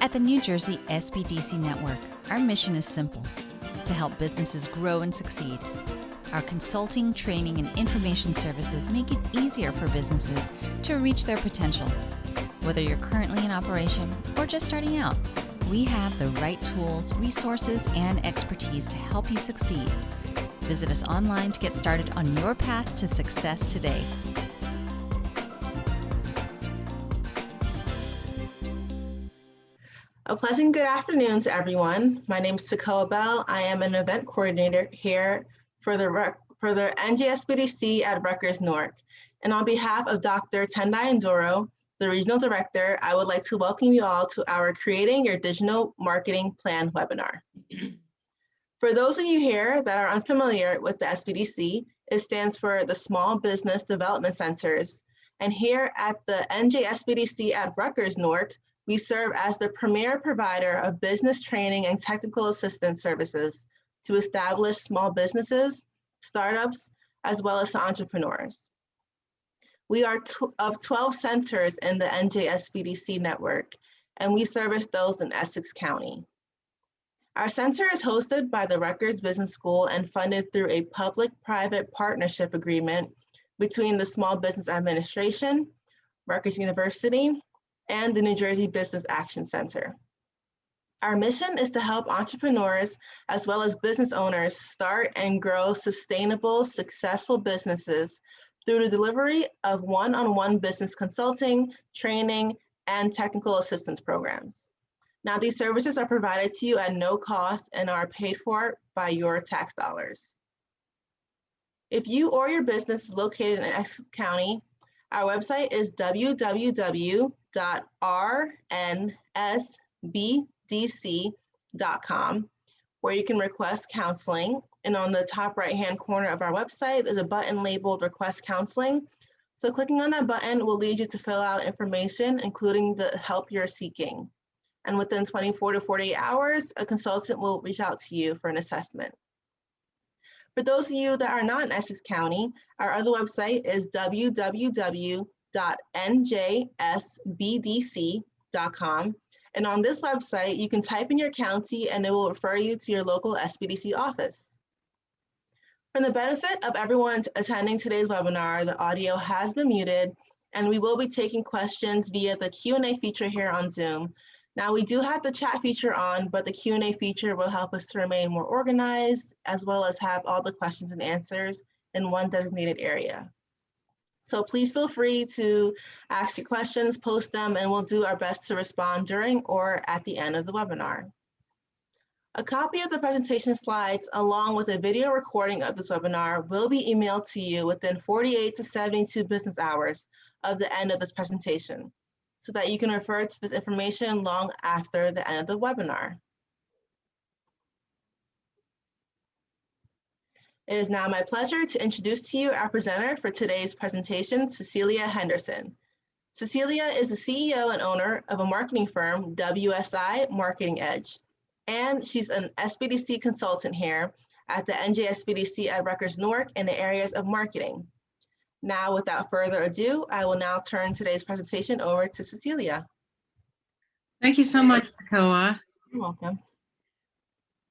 At the New Jersey SBDC Network, our mission is simple: to help businesses grow and succeed. Our consulting, training, and information services make it easier for businesses to reach their potential. Whether you're currently in operation or just starting out, we have the right tools, resources, and expertise to help you succeed. Visit us online to get started on your path to success today. A pleasant good afternoon to everyone. My name is Sakoa Bell. I am an event coordinator here for the NJSBDC at Rutgers-Newark. And on behalf of Dr. Tendai Ndoro, the Regional Director, I would like to welcome you all to our Creating Your Digital Marketing Plan webinar. For those of you here that are unfamiliar with the SBDC, it stands for the Small Business Development Centers. And here at the NJSBDC at Rutgers-Newark, we serve as the premier provider of business training and technical assistance services to establish small businesses, startups, as well as entrepreneurs. We are of 12 centers in the NJSBDC network, and we service those in Essex County. Our center is hosted by the Rutgers Business School and funded through a public-private partnership agreement between the Small Business Administration, Rutgers University, and the New Jersey Business Action Center. Our mission is to help entrepreneurs as well as business owners start and grow sustainable, successful businesses through the delivery of one-on-one business consulting, training, and technical assistance programs. Now, these services are provided to you at no cost and are paid for by your tax dollars. If you or your business is located in Essex County, our website is www.rnsbdc.com, where you can request counseling. And on the top right-hand corner of our website, there's a button labeled Request Counseling. So clicking on that button will lead you to fill out information, including the help you're seeking. And within 24 to 48 hours, a consultant will reach out to you for an assessment. For those of you that are not in Essex County, our other website is www.njsbdc.com. And on this website, you can type in your county and it will refer you to your local SBDC office. For the benefit of everyone attending today's webinar, the audio has been muted and we will be taking questions via the Q&A feature here on Zoom. Now, we do have the chat feature on, but the Q&A feature will help us to remain more organized, as well as have all the questions and answers in one designated area. So please feel free to ask your questions, post them, and we'll do our best to respond during or at the end of the webinar. A copy of the presentation slides, along with a video recording of this webinar, will be emailed to you within 48 to 72 business hours of the end of this presentation, so that you can refer to this information long after the end of the webinar. It is now my pleasure to introduce to you our presenter for today's presentation, Cecilia Henderson. Cecilia is the CEO and owner of a marketing firm, WSI Marketing Edge, and she's an SBDC consultant here at the NJSBDC at Rutgers-Newark in the areas of marketing. Now, without further ado, I will now turn today's presentation over to Cecilia. Thank you so much, Sakoa. You're welcome.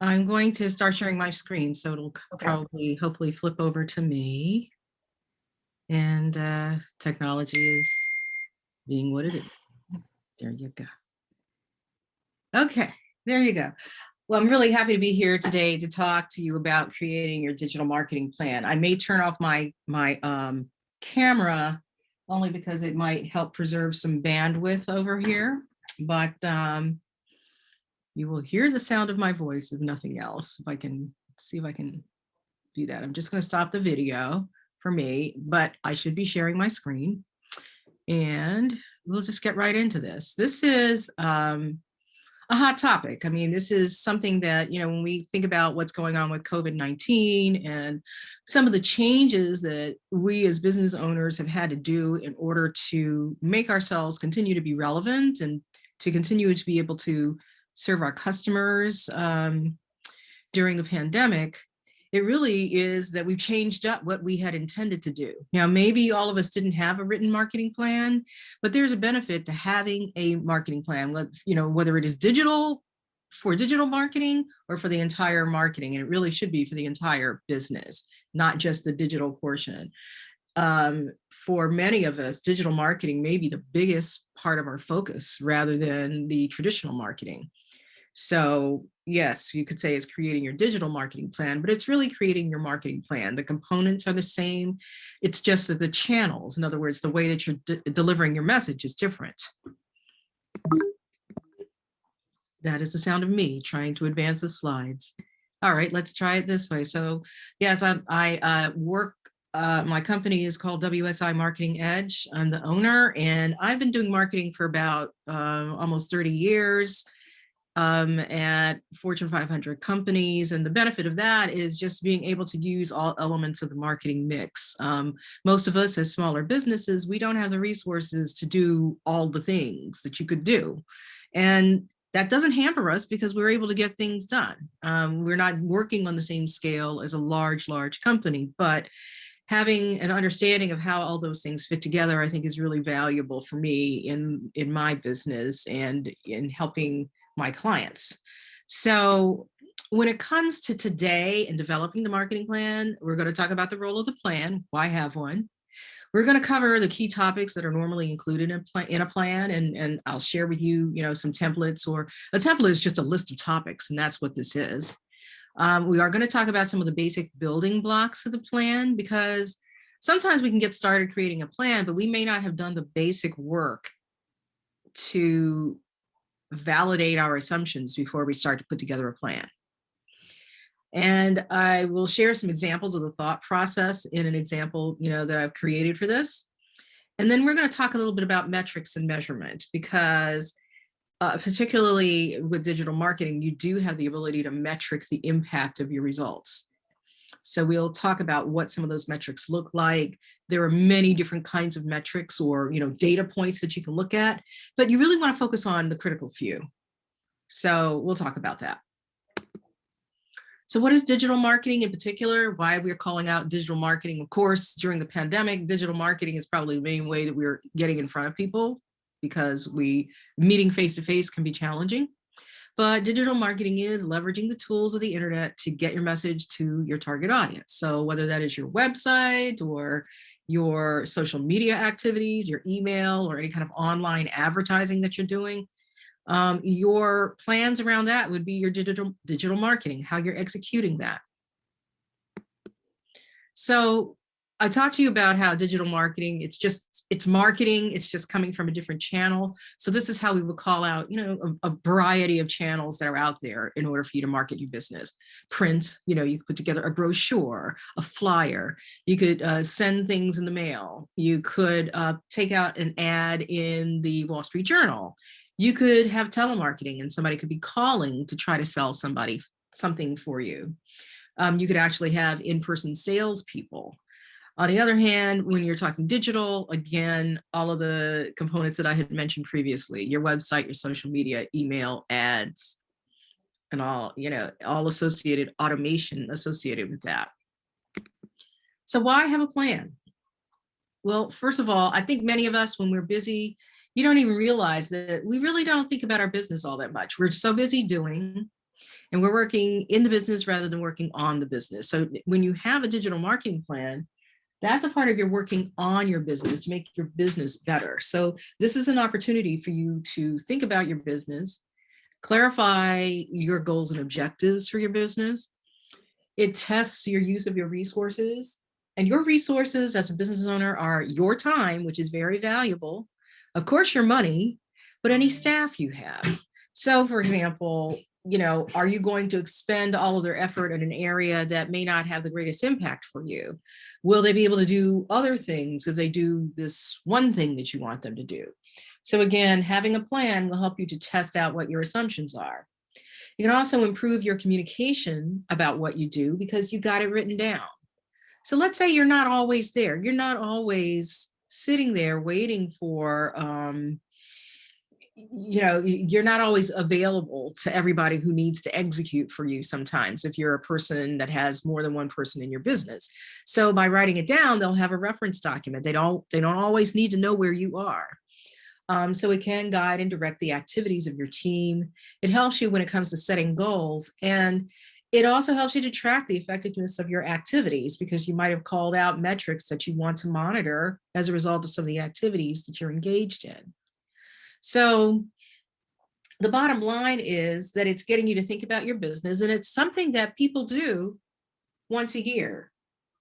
I'm going to start sharing my screen, so it'll hopefully flip over to me. And technology is being what it is. There you go. Okay, there you go. Well, I'm really happy to be here today to talk to you about creating your digital marketing plan. I may turn off my camera only because it might help preserve some bandwidth over here, but you will hear the sound of my voice if nothing else. If I can see if I can do that. I'm just going to stop the video for me, but I should be sharing my screen and we'll just get right into this. This is a hot topic. I mean, this is something that, you know, when we think about what's going on with COVID-19 and some of the changes that we as business owners have had to do in order to make ourselves continue to be relevant and to continue to be able to serve our customers during the pandemic, It really is that we've changed up what we had intended to do. Now, maybe all of us didn't have a written marketing plan, but there's a benefit to having a marketing plan, whether it is digital for digital marketing or for the entire marketing. And it really should be for the entire business, not just the digital portion. For many of us, digital marketing may be the biggest part of our focus rather than the traditional marketing. So yes, you could say it's creating your digital marketing plan, but it's really creating your marketing plan. The components are the same. It's just that the channels, in other words, the way that you're delivering your message is different. That is the sound of me trying to advance the slides. All right, let's try it this way. So yes, I work, my company is called WSI Marketing Edge. I'm the owner, and I've been doing marketing for about almost 30 years. At Fortune 500 companies. And the benefit of that is just being able to use all elements of the marketing mix. Most of us as smaller businesses, we don't have the resources to do all the things that you could do. And that doesn't hamper us because we're able to get things done. We're not working on the same scale as a large company, but having an understanding of how all those things fit together, I think is really valuable for me in my business and in helping my clients. So when it comes to today and developing the marketing plan, we're going to talk about the role of the plan, why have one. We're going to cover the key topics that are normally included in a plan, and I'll share with you, some templates, or a template is just a list of topics, and that's what this is. We are going to talk about some of the basic building blocks of the plan, because sometimes we can get started creating a plan, but we may not have done the basic work to validate our assumptions before we start to put together a plan. And I will share some examples of the thought process in an example, that I've created for this. And then we're going to talk a little bit about metrics and measurement, because particularly with digital marketing, you do have the ability to metric the impact of your results. So we'll talk about what some of those metrics look like. There are many different kinds of metrics or, data points that you can look at, but you really want to focus on the critical few. So we'll talk about that. So what is digital marketing in particular? Why we're calling out digital marketing? Of course, during the pandemic, digital marketing is probably the main way that we're getting in front of people, because meeting face-to-face can be challenging. But digital marketing is leveraging the tools of the internet to get your message to your target audience. So whether that is your website or your social media activities, your email, or any kind of online advertising that you're doing, your plans around that would be your digital marketing, how you're executing that. So I talked to you about how digital marketing, it's marketing, it's just coming from a different channel. So this is how we would call out, a variety of channels that are out there in order for you to market your business. Print, you could put together a brochure, a flyer, you could send things in the mail, you could take out an ad in the Wall Street Journal, you could have telemarketing and somebody could be calling to try to sell somebody something for you. You could actually have in-person salespeople. On the other hand, when you're talking digital, again, all of the components that I had mentioned previously, your website, your social media, email, ads, and all associated automation associated with that. So why have a plan? Well, first of all, I think many of us, when we're busy, you don't even realize that we really don't think about our business all that much. We're so busy doing, and we're working in the business rather than working on the business. So when you have a digital marketing plan, that's a part of your working on your business to make your business better. So this is an opportunity for you to think about your business, clarify your goals and objectives for your business. It tests your use of your resources, and your resources as a business owner are your time, which is very valuable. Of course, your money, but any staff you have. So for example, are you going to expend all of their effort in an area that may not have the greatest impact for you? Will they be able to do other things if they do this one thing that you want them to do? So again, having a plan will help you to test out what your assumptions are. You can also improve your communication about what you do because you got it written down. So let's say you're not always there. You're not always sitting there waiting for you're not always available to everybody who needs to execute for you sometimes if you're a person that has more than one person in your business. So by writing it down, they'll have a reference document. They don't always need to know where you are. So it can guide and direct the activities of your team. It helps you when it comes to setting goals. And it also helps you to track the effectiveness of your activities, because you might have called out metrics that you want to monitor as a result of some of the activities that you're engaged in. So the bottom line is that it's getting you to think about your business, and it's something that people do once a year.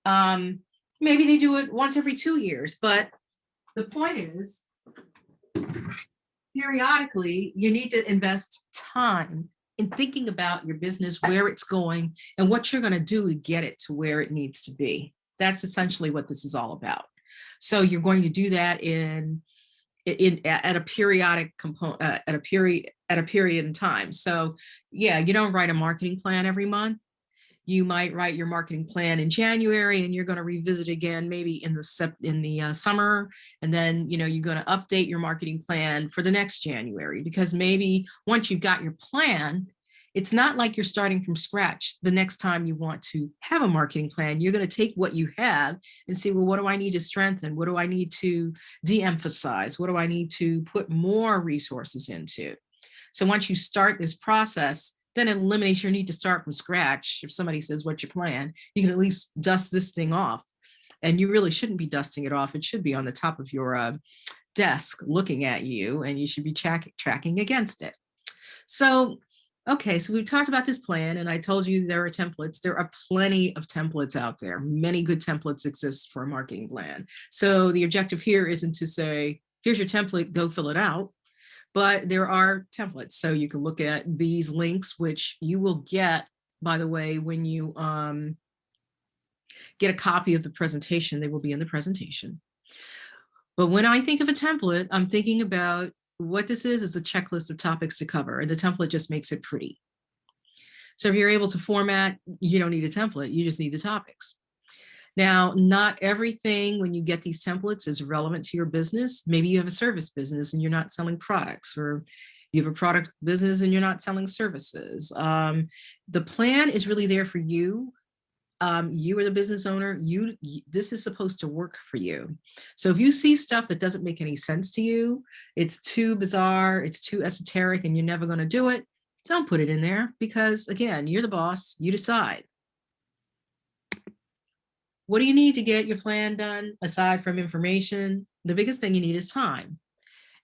Maybe they do it once every 2 years, but the point is, periodically, you need to invest time in thinking about your business, where it's going, and what you're going to do to get it to where it needs to be. That's essentially what this is all about. So you're going to do that at a periodic component, at a period in time. So yeah, you don't write a marketing plan every month. You might write your marketing plan in January, and you're going to revisit again maybe in the summer, and then you're going to update your marketing plan for the next January, because maybe once you've got your plan, it's not like you're starting from scratch. The next time you want to have a marketing plan, you're going to take what you have and see, well, what do I need to strengthen? What do I need to de-emphasize? What do I need to put more resources into? So once you start this process, then it eliminates your need to start from scratch. If somebody says, what's your plan? You can at least dust this thing off. And you really shouldn't be dusting it off. It should be on the top of your desk looking at you, and you should be tracking against it. So, okay, so we've talked about this plan, and I told you there are templates. There are plenty of templates out there. Many good templates exist for a marketing plan. So the objective here isn't to say, here's your template, go fill it out. But there are templates. So you can look at these links, which you will get, by the way, when you get a copy of the presentation. They will be in the presentation. But when I think of a template, I'm thinking about what this is a checklist of topics to cover, and the template just makes it pretty. So if you're able to format, you don't need a template, you just need the topics. Now, not everything when you get these templates is relevant to your business. Maybe you have a service business and you're not selling products, or you have a product business and you're not selling services. The plan is really there for you. You are the business owner. This is supposed to work for you. So if you see stuff that doesn't make any sense to you, it's too bizarre, it's too esoteric, and you're never going to do it, don't put it in there, because again, you're the boss, you decide. What do you need to get your plan done aside from information? The biggest thing you need is time.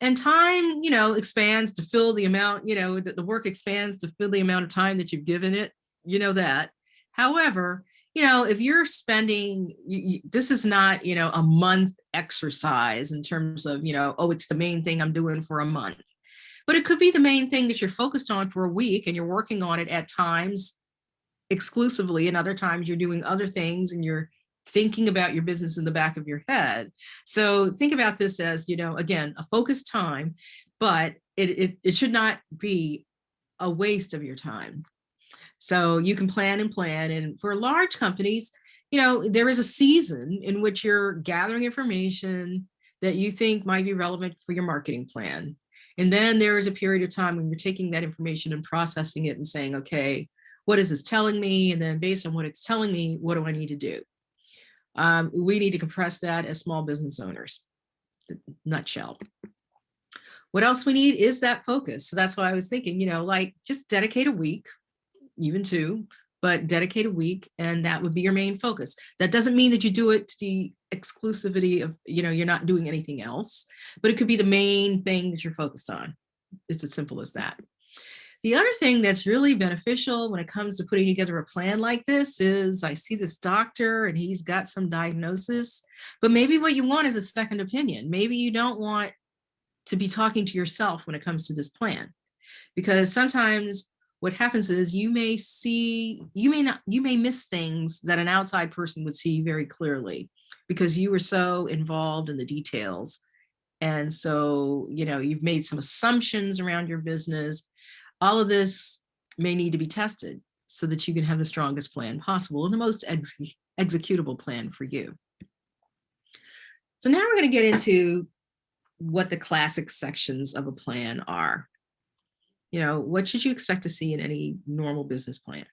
And time, expands to fill the amount, the work expands to fill the amount of time that you've given it, that. However, if you're spending, this is not, a month exercise in terms of, it's the main thing I'm doing for a month. But it could be the main thing that you're focused on for a week, and you're working on it at times exclusively, and other times you're doing other things and you're thinking about your business in the back of your head. So think about this as, again, a focused time, but it should not be a waste of your time. So you can plan. And for large companies, there is a season in which you're gathering information that you think might be relevant for your marketing plan. And then there is a period of time when you're taking that information and processing it and saying, okay, what is this telling me? And then based on what it's telling me, what do I need to do? We need to compress that as small business owners. Nutshell. What else we need is that focus. So that's why I was thinking, just dedicate a week, even 2, but dedicate a week, and that would be your main focus. That doesn't mean that you do it to the exclusivity of, you're not doing anything else, but it could be the main thing that you're focused on. It's as simple as that. The other thing that's really beneficial when it comes to putting together a plan like this is, I see this doctor and he's got some diagnosis, but maybe what you want is a second opinion. Maybe you don't want to be talking to yourself when it comes to this plan, because sometimes what happens is you may miss things that an outside person would see very clearly, because you were so involved in the details. And so, you've made some assumptions around your business. All of this may need to be tested so that you can have the strongest plan possible and the most executable plan for you. So now we're going to get into what the classic sections of a plan are. What should you expect to see in any normal business plan?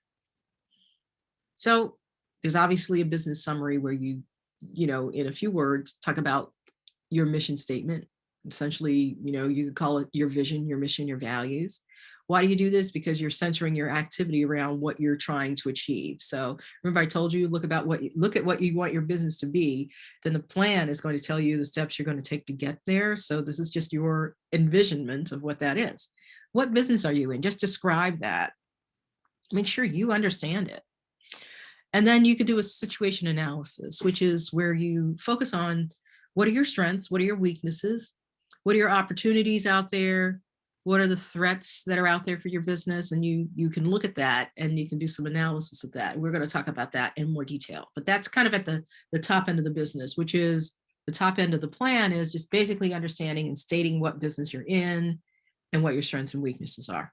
So there's obviously a business summary where you in a few words, talk about your mission statement. Essentially, you could call it your vision, your mission, your values. Why do you do this? Because you're centering your activity around what you're trying to achieve. So remember I told you, look at what you want your business to be, then the plan is going to tell you the steps you're going to take to get there. So this is just your envisionment of what that is. What business are you in? Just describe that. Make sure you understand it. And then you could do a situation analysis, which is where you focus on what are your strengths, what are your weaknesses, what are your opportunities out there, what are the threats that are out there for your business, and you can look at that and you can do some analysis of that. We're going to talk about that in more detail, but that's kind of at the top end of the business, which is the top end of the plan is just basically understanding and stating what business you're in and what your strengths and weaknesses are.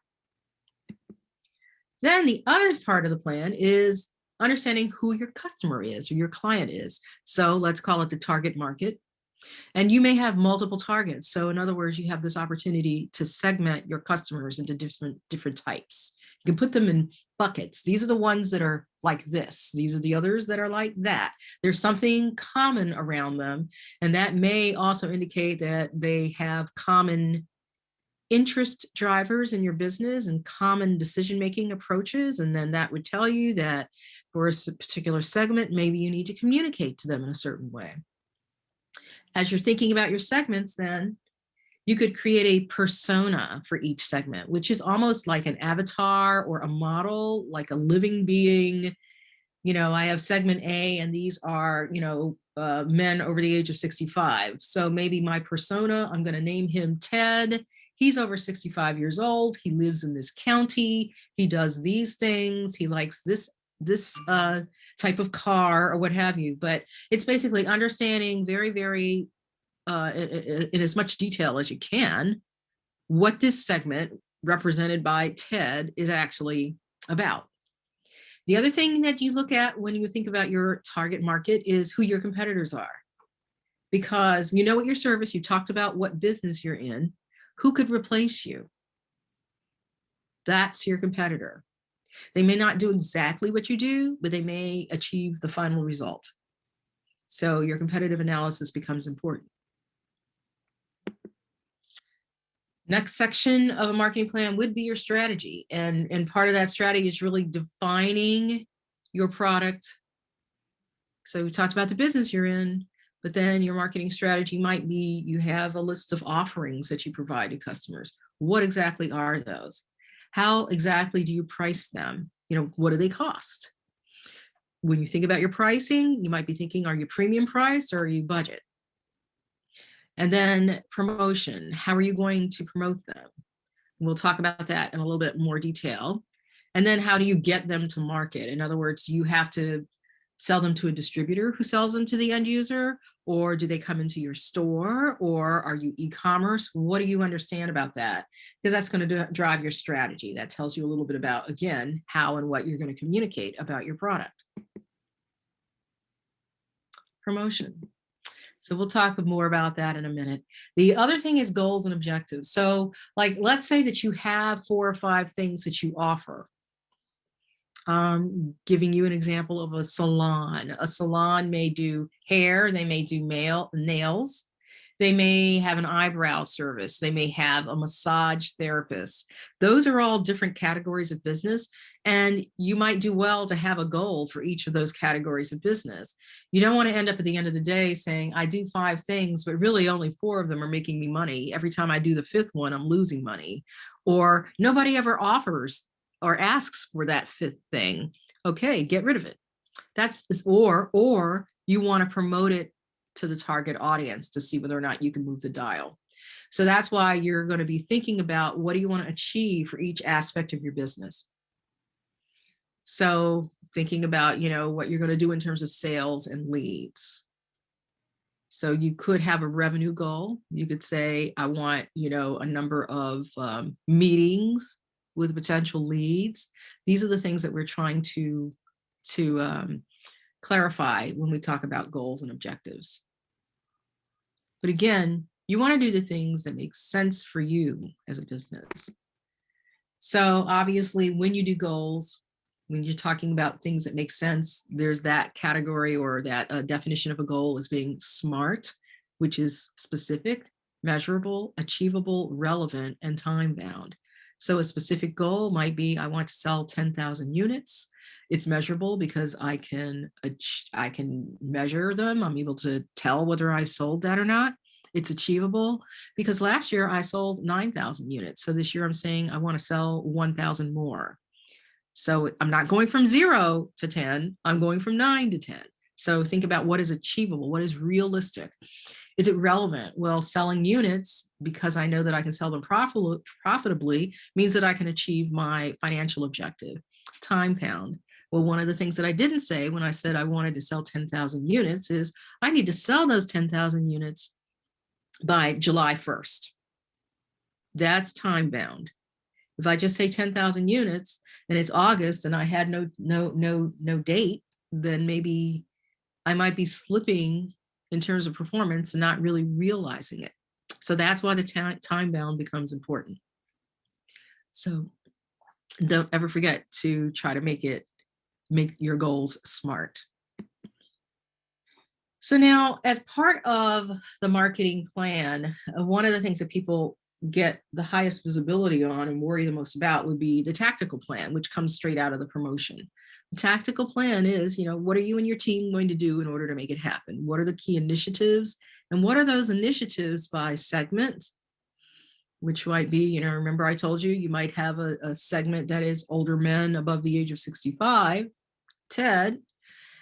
Then the other part of the plan is understanding who your customer is or your client is. So let's call it the target market. And you may have multiple targets. So in other words, you have this opportunity to segment your customers into different types. You can put them in buckets. These are the ones that are like this. These are the others that are like that. There's something common around them. And that may also indicate that they have common interest drivers in your business and common decision-making approaches. And then that would tell you that for a particular segment, maybe you need to communicate to them in a certain way. As you're thinking about your segments, then you could create a persona for each segment, which is almost like an avatar or a model, like a living being. I have segment A, and these are, men over the age of 65. So maybe my persona, I'm going to name him Ted. He's over 65 years old. He lives in this county. He does these things. He likes this type of car or what have you. But it's basically understanding very, very in as much detail as you can what this segment represented by Ted is actually about. The other thing that you look at when you think about your target market is who your competitors are. Because you know what your service, you talked about what business you're in, who could replace you? That's your competitor. They may not do exactly what you do, but they may achieve the final result. So your competitive analysis becomes important. Next section of a marketing plan would be your strategy. And part of that strategy is really defining your product. So we talked about the business you're in, but then your marketing strategy might be you have a list of offerings that you provide to customers. What exactly are those? How exactly do you price them? What do they cost? When you think about your pricing, you might be thinking, are you premium price or are you budget? And then promotion, how are you going to promote them? We'll talk about that in a little bit more detail. And then how do you get them to market? In other words, you have to sell them to a distributor who sells them to the end user, or do they come into your store, or are you e-commerce? What do you understand about that? Because that's going to drive your strategy. That tells you a little bit about, again, how and what you're going to communicate about your product. Promotion. So we'll talk more about that in a minute. The other thing is goals and objectives. So like, let's say that you have 4 or 5 things that you offer. Giving you an example of a salon. A salon may do hair, they may do nails, they may have an eyebrow service, they may have a massage therapist. Those are all different categories of business, and you might do well to have a goal for each of those categories of business. You don't want to end up at the end of the day saying, I do 5 things, but really only 4 of them are making me money. Every time I do the 5th one, I'm losing money. Or nobody ever offers or asks for that 5th thing. Okay, get rid of it. Or you want to promote it to the target audience to see whether or not you can move the dial. So that's why you're going to be thinking about what do you want to achieve for each aspect of your business. So thinking about, what you're going to do in terms of sales and leads. So you could have a revenue goal. You could say, I want, a number of meetings with potential leads. These are the things that we're trying to clarify when we talk about goals and objectives. But again, You want to do the things that make sense for you as a business. So obviously, when you do goals, when you're talking about things that make sense, there's that category or that definition of a goal as being SMART, which is specific, measurable, achievable, relevant, and time-bound. So a specific goal might be, I want to sell 10,000 units. It's measurable because I can measure them. I'm able to tell whether I've sold that or not. It's achievable because last year I sold 9,000 units. So this year I'm saying I want to sell 1,000 more. So I'm not going from 0 to 10, I'm going from 9 to 10. So think about what is achievable, what is realistic. Is it relevant? Well, selling units, because I know that I can sell them profitably, means that I can achieve my financial objective. Time bound. Well, one of the things that I didn't say when I said I wanted to sell 10,000 units is I need to sell those 10,000 units by July 1st. That's time bound. If I just say 10,000 units and it's August and I had no date, then maybe I might be slipping in terms of performance and not really realizing it. So that's why the time bound becomes important. So don't ever forget to try to make your goals SMART. So now, as part of the marketing plan, one of the things that people get the highest visibility on and worry the most about would be the tactical plan, which comes straight out of the promotion. The tactical plan is, what are you and your team going to do in order to make it happen? What are the key initiatives? And what are those initiatives by segment? Which might be, remember I told you, you might have a segment that is older men above the age of 65, TED,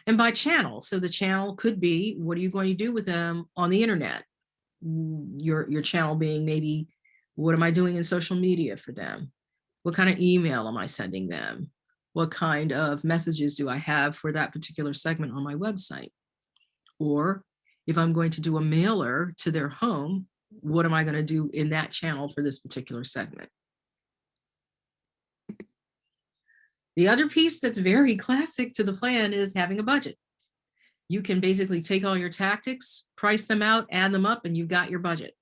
and by channel. So the channel could be, what are you going to do with them on the internet? Your channel being maybe, what am I doing in social media for them? What kind of email am I sending them? What kind of messages do I have for that particular segment on my website? Or if I'm going to do a mailer to their home, what am I going to do in that channel for this particular segment? The other piece that's very classic to the plan is having a budget. You can basically take all your tactics, price them out, add them up, and you've got your budget.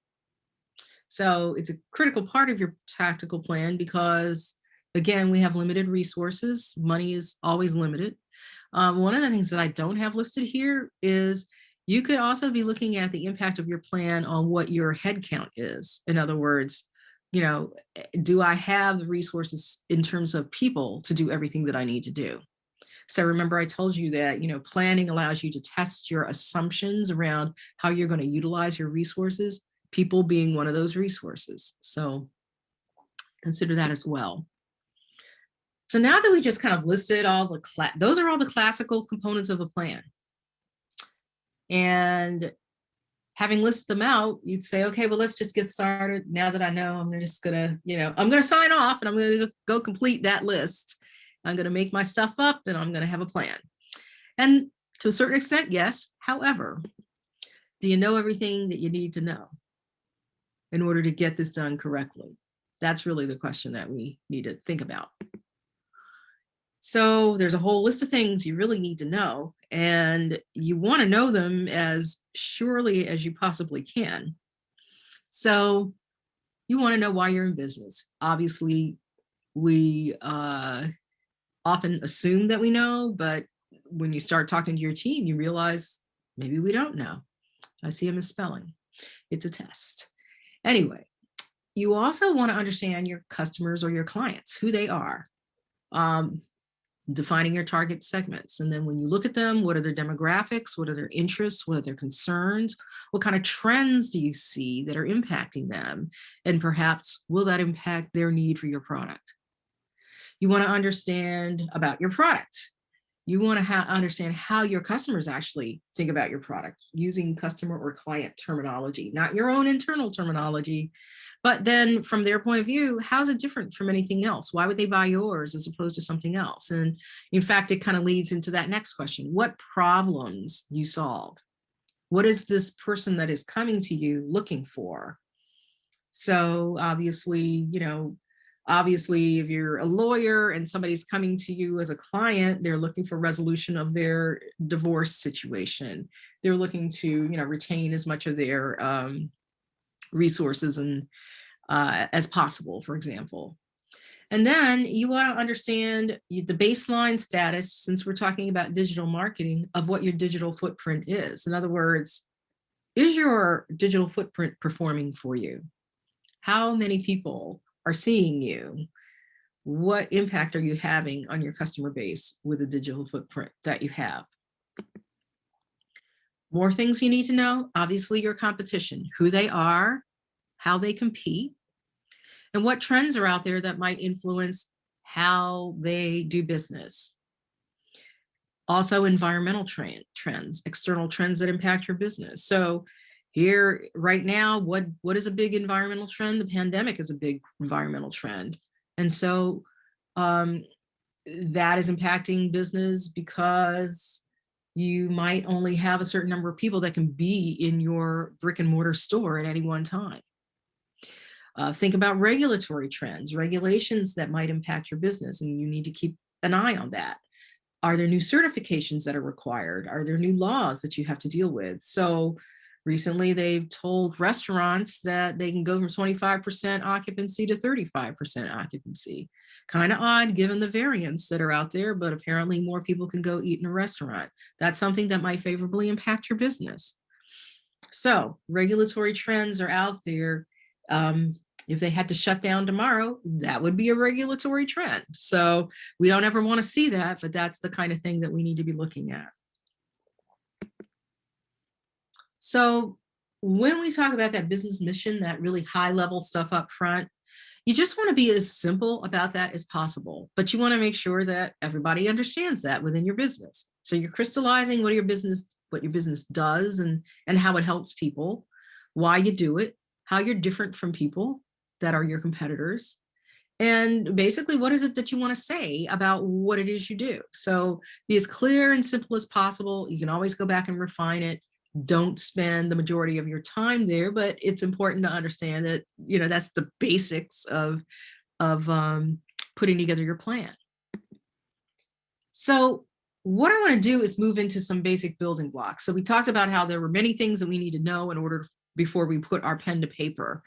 So it's a critical part of your tactical plan because, again, we have limited resources. Money is always limited. One of the things that I don't have listed here is you could also be looking at the impact of your plan on what your head count is. In other words, do I have the resources in terms of people to do everything that I need to do? So remember I told you that, planning allows you to test your assumptions around how you're going to utilize your resources, people being one of those resources. So consider that as well. So now that we just kind of listed all those are all the classical components of a plan. And having listed them out, you'd say, okay, well, let's just get started. Now that I know, I'm just gonna, I'm gonna sign off and I'm gonna go complete that list. I'm gonna make my stuff up and I'm gonna have a plan. And to a certain extent, yes. However, do you know everything that you need to know in order to get this done correctly? That's really the question that we need to think about. So there's a whole list of things you really need to know, and you want to know them as surely as you possibly can. So you want to know why you're in business. Obviously, we often assume that we know, but when you start talking to your team, you realize maybe we don't know. I see a misspelling. It's a test. Anyway, you also want to understand your customers or your clients, who they are. Defining your target segments. And then when you look at them, what are their demographics? What are their interests? What are their concerns? What kind of trends do you see that are impacting them? And perhaps will that impact their need for your product? You want to understand about your product. You want to understand how your customers actually think about your product using customer or client terminology, not your own internal terminology. But then from their point of view, how's it different from anything else? Why would they buy yours as opposed to something else? And in fact, it kind of leads into that next question. What problems you solve? What is this person that is coming to you looking for? So obviously, if you're a lawyer and somebody's coming to you as a client, they're looking for resolution of their divorce situation. They're looking to, retain as much of their resources and as possible, for example. And then you want to understand the baseline status, since we're talking about digital marketing, of what your digital footprint is. In other words, is your digital footprint performing for you? How many people are seeing you? What impact are you having on your customer base with the digital footprint that you have? More things you need to know, obviously your competition, who they are, how they compete, and what trends are out there that might influence how they do business. Also environmental trends, external trends that impact your business. So here right now, what is a big environmental trend? The pandemic is a big environmental trend. And so that is impacting business because you might only have a certain number of people that can be in your brick and mortar store at any one time. Think about regulatory trends, regulations that might impact your business, and you need to keep an eye on that. Are there new certifications that are required? Are there new laws that you have to deal with? So recently they've told restaurants that they can go from 25% occupancy to 35% occupancy. Kind of odd given the variants that are out there, but apparently more people can go eat in a restaurant. That's something that might favorably impact your business. So regulatory trends are out there. If they had to shut down tomorrow, that would be a regulatory trend. So we don't ever want to see that, but that's the kind of thing that we need to be looking at. So when we talk about that business mission, that really high level stuff up front, you just want to be as simple about that as possible, but you want to make sure that everybody understands that within your business. So you're crystallizing what your business does and how it helps people, why you do it, how you're different from people that are your competitors, and basically what is it that you want to say about what it is you do. So be as clear and simple as possible. You can always go back and refine it. Don't spend the majority of your time there, but it's important to understand that, you know, that's the basics of putting together your plan. So what I want to do is move into some basic building blocks. So we talked about how there were many things that we need to know in order before we put our pen to paper.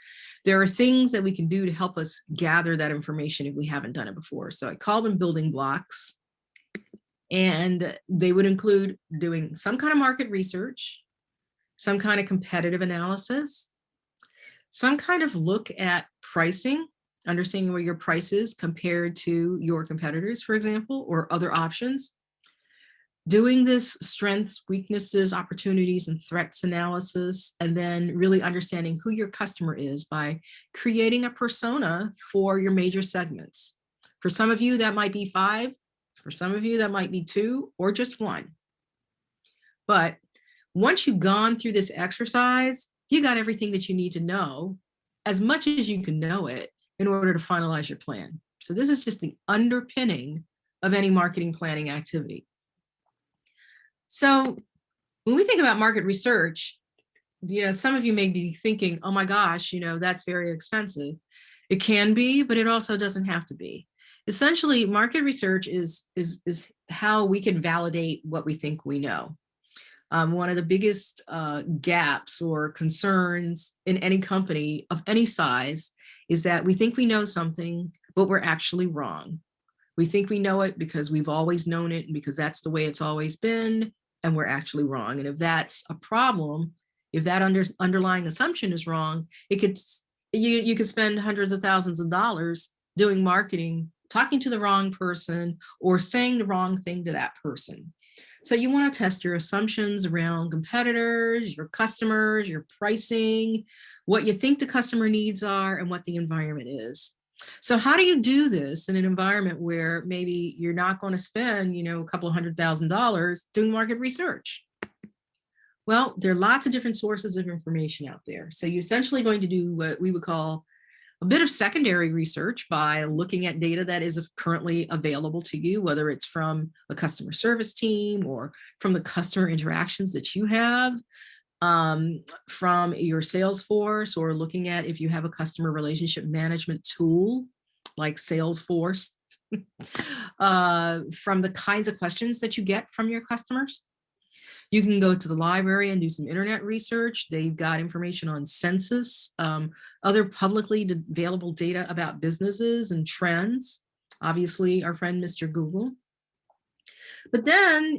There are things that we can do to help us gather that information if we haven't done it before. So I call them building blocks, and they would include doing some kind of market research, some kind of competitive analysis, some kind of look at pricing, understanding where your price is compared to your competitors, for example, or other options. Doing this strengths, weaknesses, opportunities, and threats analysis, and then really understanding who your customer is by creating a persona for your major segments. For some of you, that might be 5. For some of you, that might be 2 or just 1. But once you've gone through this exercise, you got everything that you need to know, as much as you can know it, in order to finalize your plan. So this is just the underpinning of any marketing planning activity. So when we think about market research, you know, some of you may be thinking, oh my gosh, you know, that's very expensive. It can be, but it also doesn't have to be. Essentially, market research is how we can validate what we think we know. One of the biggest gaps or concerns in any company of any size is that we think we know something, but we're actually wrong. We think we know it because we've always known it and because that's the way it's always been, and we're actually wrong. And if that's a problem, if that underlying assumption is wrong, it could you could spend hundreds of thousands of dollars doing marketing, talking to the wrong person, or saying the wrong thing to that person. So you want to test your assumptions around competitors, your customers, your pricing, what you think the customer needs are, and what the environment is. So how do you do this in an environment where maybe you're not going to spend, you know, a couple of $100,000 doing market research? Well, there are lots of different sources of information out there. So you're essentially going to do what we would call a bit of secondary research by looking at data that is currently available to you, whether it's from a customer service team or from the customer interactions that you have, from your sales force, or looking at if you have a customer relationship management tool like Salesforce, from the kinds of questions that you get from your customers. You can go to the library and do some internet research. They've got information on census, other publicly available data about businesses and trends. Obviously, our friend, Mr. Google. But then,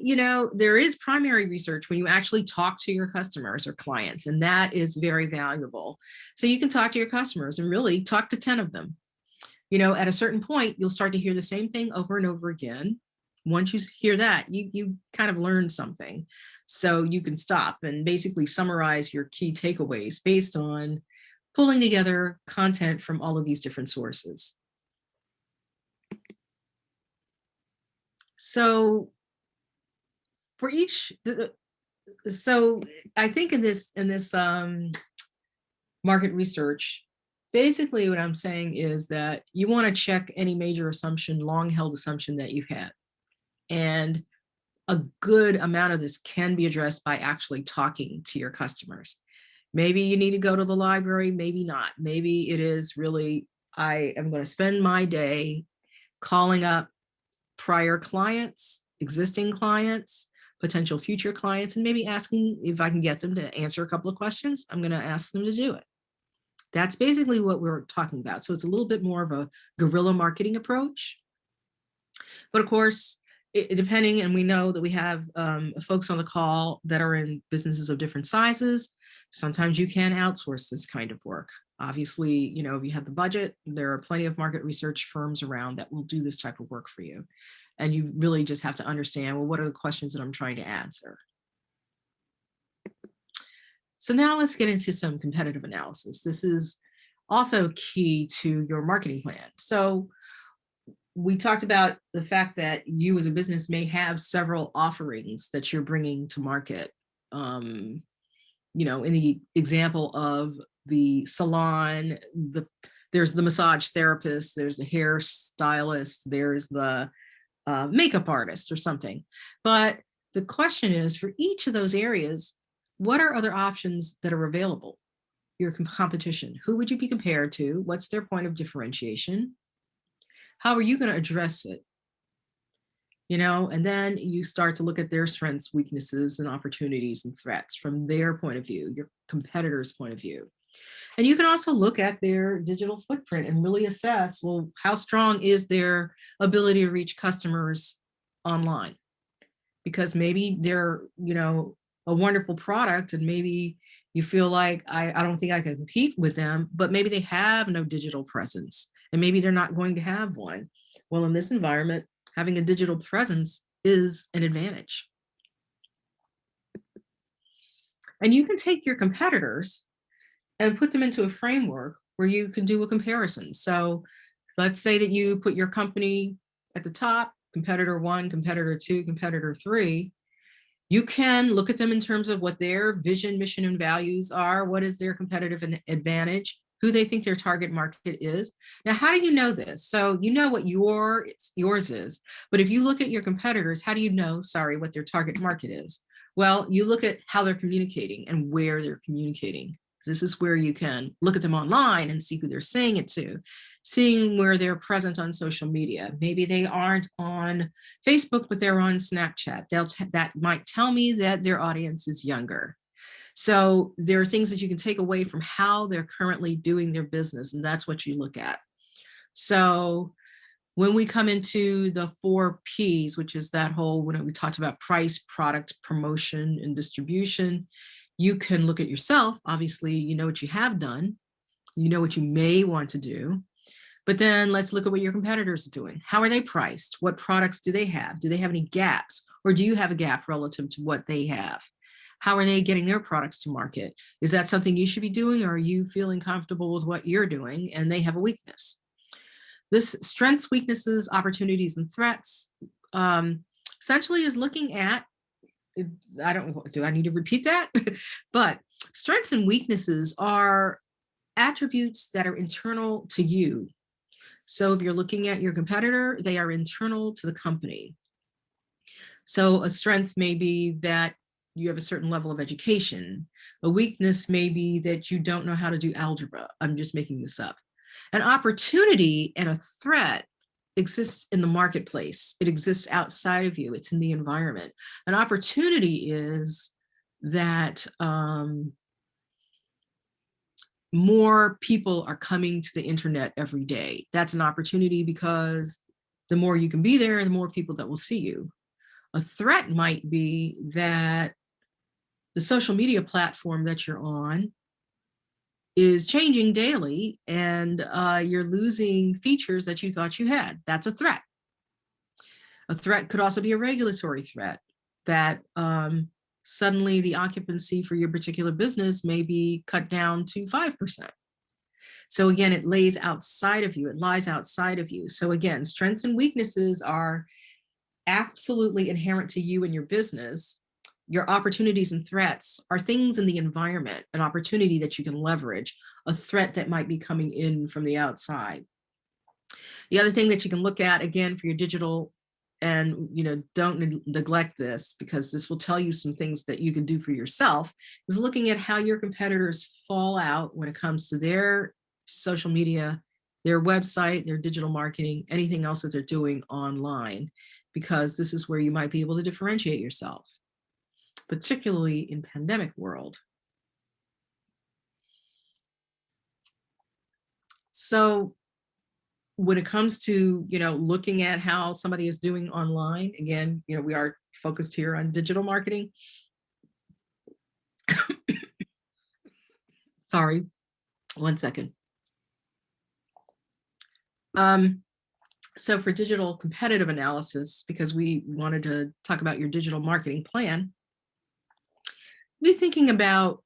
there is primary research when you actually talk to your customers or clients, and that is very valuable. So you can talk to your customers and really talk to 10 of them. At a certain point, you'll start to hear the same thing over and over again. Once you hear that, you kind of learn something. So you can stop and basically summarize your key takeaways based on pulling together content from all of these different sources. So for each, so I think in this market research, basically what I'm saying is that you want to check any major assumption, long held assumption that you've had. And a good amount of this can be addressed by actually talking to your customers. Maybe you need to go to the library, maybe not. Maybe it is really, I am going to spend my day calling up prior clients, existing clients, potential future clients, and maybe asking if I can get them to answer a couple of questions. I'm going to ask them to do it. That's basically what we're talking about. So it's a little bit more of a guerrilla marketing approach. But of course, depending, and we know that we have folks on the call that are in businesses of different sizes. Sometimes you can outsource this kind of work. Obviously, if you have the budget, there are plenty of market research firms around that will do this type of work for you. And you really just have to understand, well, what are the questions that I'm trying to answer? So now let's get into some competitive analysis. This is also key to your marketing plan. So we talked about the fact that you as a business may have several offerings that you're bringing to market. In the example of the salon, there's the massage therapist, there's the hair stylist, there's the makeup artist or something. But the question is, for each of those areas, what are other options that are available? Your competition, who would you be compared to? What's their point of differentiation? How are you going to address it? And then you start to look at their strengths, weaknesses, and opportunities and threats from their point of view, your competitor's point of view. And you can also look at their digital footprint and really assess, well, how strong is their ability to reach customers online? Because maybe they're, a wonderful product, and maybe you feel like, I don't think I can compete with them, but maybe they have no digital presence, and maybe they're not going to have one. Well, in this environment, having a digital presence is an advantage. And you can take your competitors and put them into a framework where you can do a comparison. So let's say that you put your company at the top, competitor 1, competitor 2, competitor 3. You can look at them in terms of what their vision, mission, and values are. What is their competitive advantage? Who they think their target market is. Now, how do you know this? So you know what yours is, but if you look at your competitors, how do you know, what their target market is? Well, you look at how they're communicating and where they're communicating. This is where you can look at them online and see who they're saying it to, seeing where they're present on social media. Maybe they aren't on Facebook, but they're on Snapchat. That might tell me that their audience is younger. So there are things that you can take away from how they're currently doing their business, and that's what you look at. So when we come into the 4 Ps, which is that whole, when we talked about price, product, promotion, and distribution, you can look at yourself. Obviously, you know what you have done, you know what you may want to do, but then let's look at what your competitors are doing. How are they priced? What products do they have? Do they have any gaps? Or do you have a gap relative to what they have? How are they getting their products to market? Is that something you should be doing, or are you feeling comfortable with what you're doing and they have a weakness? This strengths, weaknesses, opportunities, and threats essentially is looking at, do I need to repeat that? But strengths and weaknesses are attributes that are internal to you. So if you're looking at your competitor, they are internal to the company. So a strength may be that you have a certain level of education. A weakness may be that you don't know how to do algebra. I'm just making this up. An opportunity and a threat exists in the marketplace. It exists outside of you. It's in the environment. An opportunity is that more people are coming to the internet every day. That's an opportunity because the more you can be there, the more people that will see you. A threat might be that the social media platform that you're on is changing daily and you're losing features that you thought you had. That's a threat. A threat could also be a regulatory threat that suddenly the occupancy for your particular business may be cut down to 5%. So again, it lays outside of you. It lies outside of you. So again, strengths and weaknesses are absolutely inherent to you and your business. Your opportunities and threats are things in the environment, an opportunity that you can leverage, a threat that might be coming in from the outside. The other thing that you can look at, again, for your digital, and don't neglect this because this will tell you some things that you can do for yourself, is looking at how your competitors fall out when it comes to their social media, their website, their digital marketing, anything else that they're doing online, because this is where you might be able to differentiate yourself, particularly in pandemic world. So when it comes to, looking at how somebody is doing online, again, we are focused here on digital marketing. Sorry, one second. So for digital competitive analysis, because we wanted to talk about your digital marketing plan, be thinking about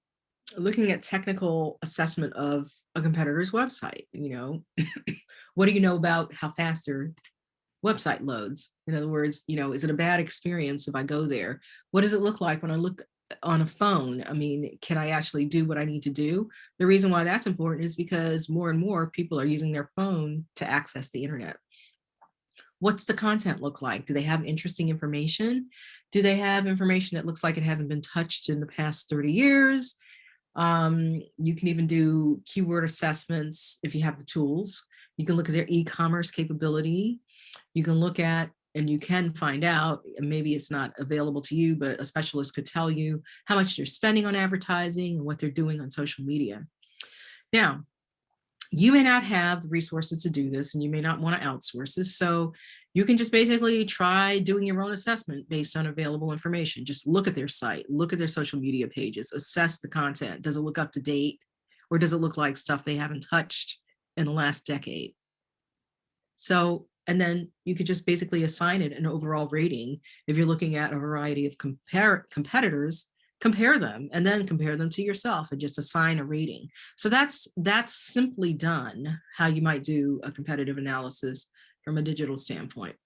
looking at technical assessment of a competitor's website. What do you know about how fast their website loads? In other words, is it a bad experience if I go there? What does it look like when I look on a phone? I mean, can I actually do what I need to do? The reason why that's important is because more and more people are using their phone to access the internet. What's the content look like? Do they have interesting information? Do they have information that looks like it hasn't been touched in the past 30 years? You can even do keyword assessments if you have the tools. You can look at their e-commerce capability. You can look at, and you can find out, and maybe it's not available to you, but a specialist could tell you how much they're spending on advertising and what they're doing on social media. Now, you may not have the resources to do this, and you may not want to outsource this. So you can just basically try doing your own assessment based on available information. Just look at their site, look at their social media pages, assess the content. Does it look up to date, or does it look like stuff they haven't touched in the last decade? So, and then you could just basically assign it an overall rating. If you're looking at a variety of competitors, compare them and then compare them to yourself and just assign a rating. So that's simply done how you might do a competitive analysis from a digital standpoint.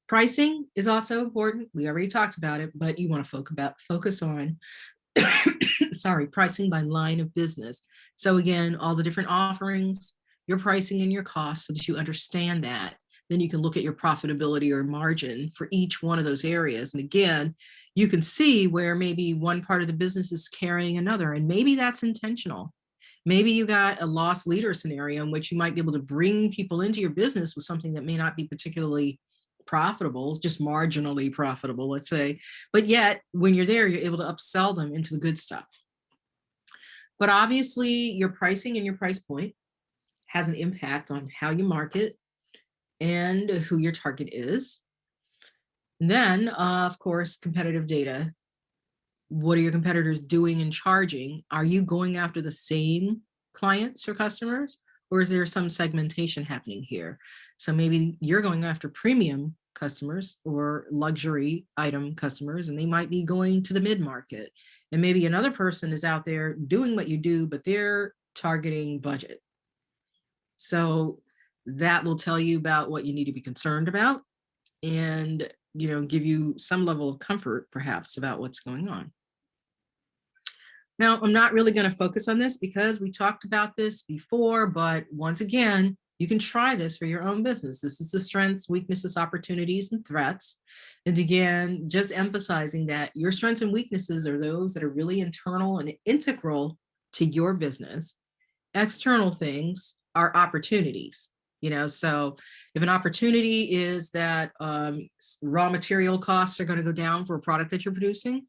Pricing is also important. We already talked about it, but you want to focus on pricing by line of business. So again, all the different offerings, your pricing and your costs, so that you understand that. Then you can look at your profitability or margin for each one of those areas. And again, you can see where maybe one part of the business is carrying another, and maybe that's intentional. Maybe you got a loss leader scenario in which you might be able to bring people into your business with something that may not be particularly profitable, just marginally profitable, let's say. But yet, when you're there, you're able to upsell them into the good stuff. But obviously, your pricing and your price point has an impact on how you market and who your target is. And then, of course, competitive data. What are your competitors doing and charging? Are you going after the same clients or customers, or is there some segmentation happening here? So maybe you're going after premium customers or luxury item customers, and they might be going to the mid-market. And maybe another person is out there doing what you do, but they're targeting budget. So that will tell you about what you need to be concerned about and, give you some level of comfort perhaps about what's going on. Now, I'm not really going to focus on this because we talked about this before, but once again, you can try this for your own business. This is the strengths, weaknesses, opportunities, and threats. And again, just emphasizing that your strengths and weaknesses are those that are really internal and integral to your business. External things are opportunities. So if an opportunity is that raw material costs are going to go down for a product that you're producing,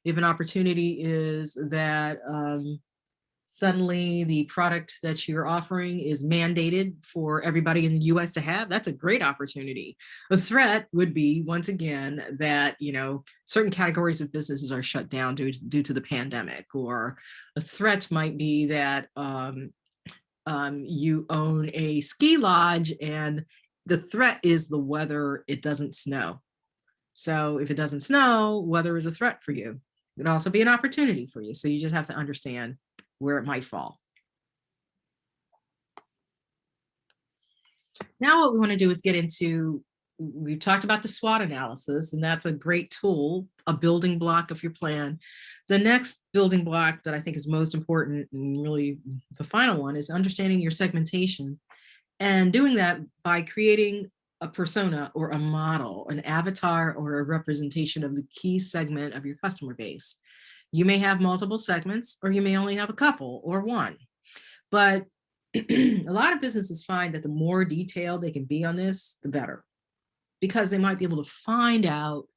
if an opportunity is that suddenly the product that you're offering is mandated for everybody in the US to have, that's a great opportunity. A threat would be, once again, that, certain categories of businesses are shut down due to the pandemic, or a threat might be that you own a ski lodge and the threat is the weather, it doesn't snow. So if it doesn't snow, weather is a threat for you. It could also be an opportunity for you. So you just have to understand where it might fall. Now what we want to do is get into, we've talked about the SWOT analysis, and that's a great tool, a building block of your plan. The next building block that I think is most important, and really the final one, is understanding your segmentation, and doing that by creating a persona or a model, an avatar or a representation of the key segment of your customer base. You may have multiple segments, or you may only have a couple or one. But a lot of businesses find that the more detailed they can be on this, the better, because they might be able to find out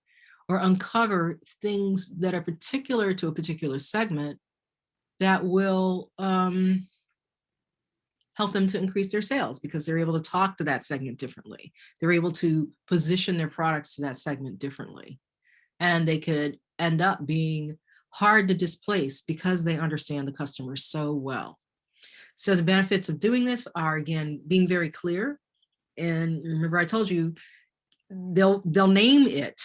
or uncover things that are particular to a particular segment that will help them to increase their sales, because they're able to talk to that segment differently. They're able to position their products to that segment differently. And they could end up being hard to displace because they understand the customer so well. So the benefits of doing this are, again, being very clear. And remember, I told you, they'll name it,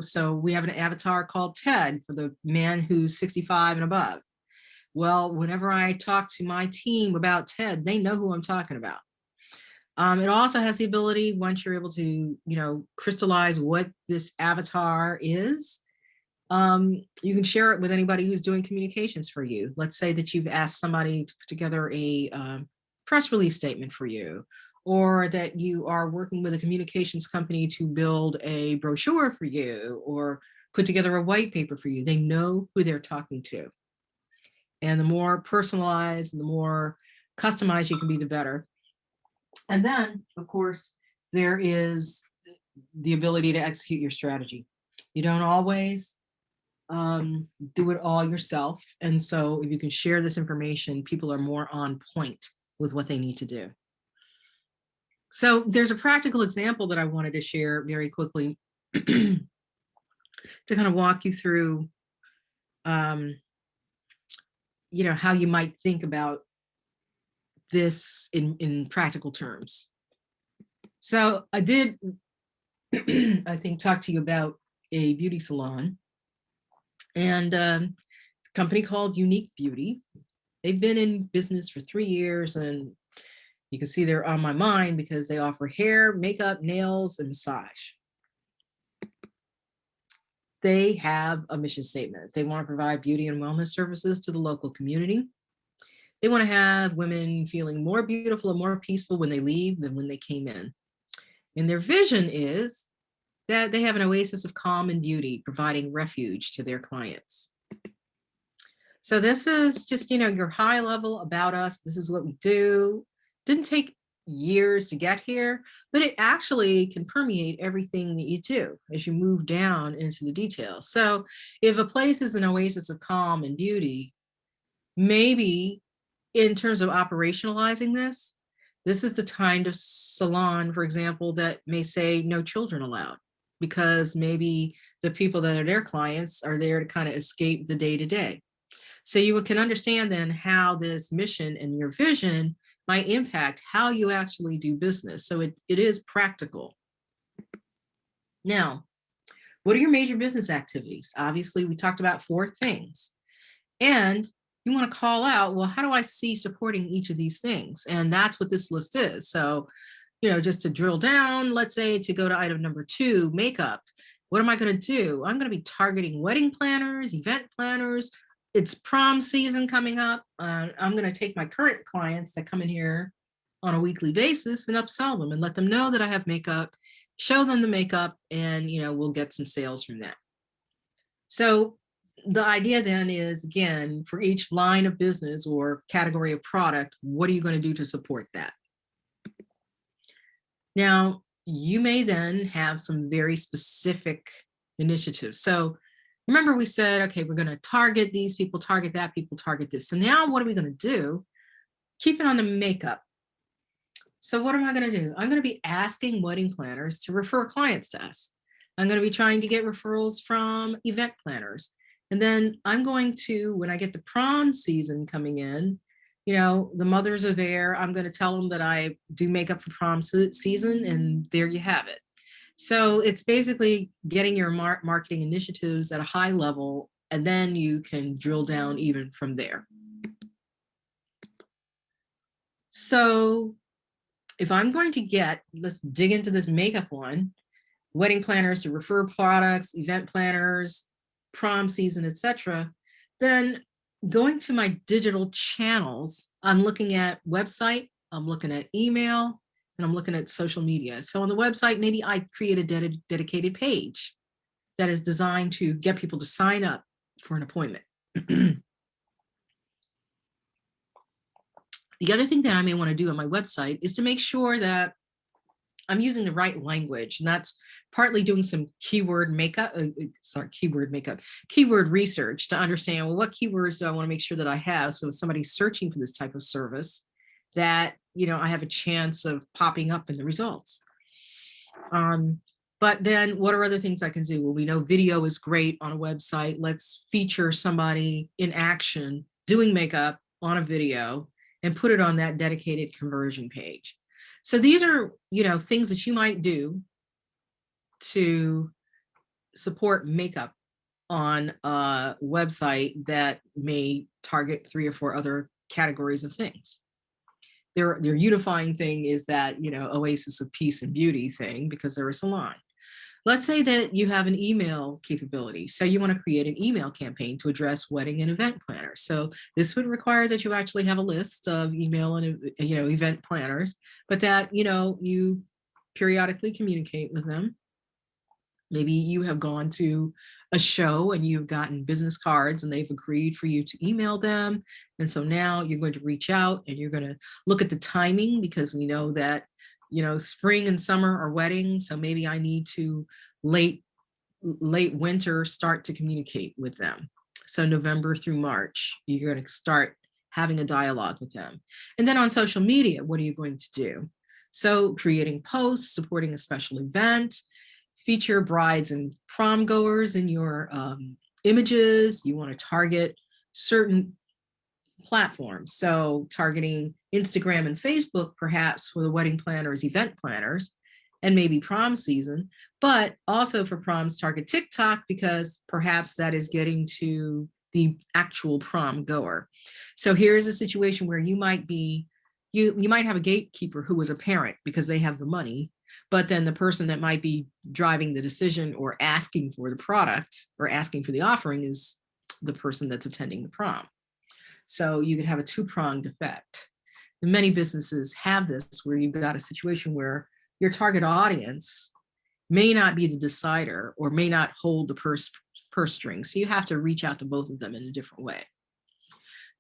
so we have an avatar called Ted for the man who's 65 and above. Well, whenever I talk to my team about Ted, they know who I'm talking about. It also has the ability, once you're able to, crystallize what this avatar is, you can share it with anybody who's doing communications for you. Let's say that you've asked somebody to put together a press release statement for you, or that you are working with a communications company to build a brochure for you, or put together a white paper for you. They know who they're talking to. And the more personalized and the more customized you can be, the better. And then, of course, there is the ability to execute your strategy. You don't always do it all yourself. And so if you can share this information, people are more on point with what they need to do. So there's a practical example that I wanted to share very quickly to kind of walk you through, how you might think about this in practical terms. So I did, I think, talk to you about a beauty salon, and a company called Unique Beauty. They've been in business for 3 years, and you can see they're on my mind because they offer hair, makeup, nails, and massage. They have a mission statement. They want to provide beauty and wellness services to the local community. They want to have women feeling more beautiful and more peaceful when they leave than when they came in. And their vision is that they have an oasis of calm and beauty, providing refuge to their clients. So this is just, your high level about us. This is what we do. Didn't take years to get here, but it actually can permeate everything that you do as you move down into the details. So if a place is an oasis of calm and beauty, maybe in terms of operationalizing this, this is the kind of salon, for example, that may say no children allowed, because maybe the people that are their clients are there to kind of escape the day-to-day. So you can understand then how this mission and your vision might impact how you actually do business. So it is practical. Now, what are your major business activities? Obviously, we talked about 4 things. And you want to call out, well, how do I see supporting each of these things? And that's what this list is. So, just to drill down, let's say to go to item number 2, makeup. What am I going to do? I'm going to be targeting wedding planners, event planners. It's prom season coming up. I'm going to take my current clients that come in here on a weekly basis and upsell them and let them know that I have makeup, show them the makeup, and, we'll get some sales from that. So the idea then is, again, for each line of business or category of product, what are you going to do to support that? Now, you may then have some very specific initiatives. So remember we said, okay, we're going to target these people, target that people, target this. So now what are we going to do? Keep it on the makeup. So what am I going to do? I'm going to be asking wedding planners to refer clients to us. I'm going to be trying to get referrals from event planners. And then I'm going to, when I get the prom season coming in, the mothers are there. I'm going to tell them that I do makeup for prom season, and there you have it. So it's basically getting your marketing initiatives at a high level, and then you can drill down even from there. So if I'm going to get, let's dig into this makeup one, wedding planners to refer products, event planners, prom season, etc., then going to my digital channels, I'm looking at website, I'm looking at email, and I'm looking at social media. So on the website, maybe I create a dedicated page that is designed to get people to sign up for an appointment. The other thing that I may want to do on my website is to make sure that I'm using the right language, and that's partly doing some keyword research to understand, well, what keywords do I want to make sure that I have? So if somebody's searching for this type of service, that, I have a chance of popping up in the results. But then what are other things I can do? Well, we know video is great on a website. Let's feature somebody in action doing makeup on a video and put it on that dedicated conversion page. So these are, things that you might do to support makeup on a website that may target 3 or 4 other categories of things. Their unifying thing is that, oasis of peace and beauty thing, because they're a salon. Let's say that you have an email capability. So you want to create an email campaign to address wedding and event planners. So this would require that you actually have a list of email and, event planners, but that, you periodically communicate with them. Maybe you have gone to a show and you've gotten business cards and they've agreed for you to email them. And so now you're going to reach out and you're going to look at the timing, because we know that spring and summer are weddings. So maybe I need to late winter start to communicate with them. So November through March, you're going to start having a dialogue with them. And then on social media, what are you going to do? So creating posts, supporting a special event, feature brides and prom goers in your images. You want to target certain platforms. So targeting Instagram and Facebook, perhaps for the wedding planners, event planners, and maybe prom season, but also for proms, target TikTok, because perhaps that is getting to the actual prom goer. So here's a situation where you might be, you might have a gatekeeper who is a parent because they have the money, but then the person that might be driving the decision or asking for the product or asking for the offering is the person that's attending the prom. So you could have a two-pronged effect. And many businesses have this, where you've got a situation where your target audience may not be the decider or may not hold the purse string. So you have to reach out to both of them in a different way.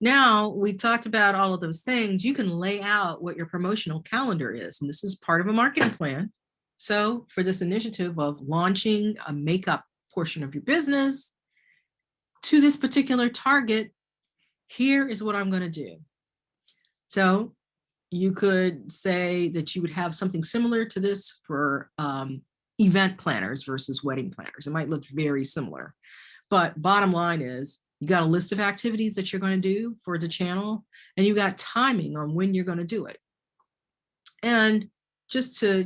Now, we talked about all of those things. You can lay out what your promotional calendar is, and this is part of a marketing plan. So for this initiative of launching a makeup portion of your business to this particular target, here is what I'm going to do. So you could say that you would have something similar to this for event planners versus wedding planners. It might look very similar, but bottom line is you got a list of activities that you're going to do for the channel, and you got timing on when you're going to do it. And just to,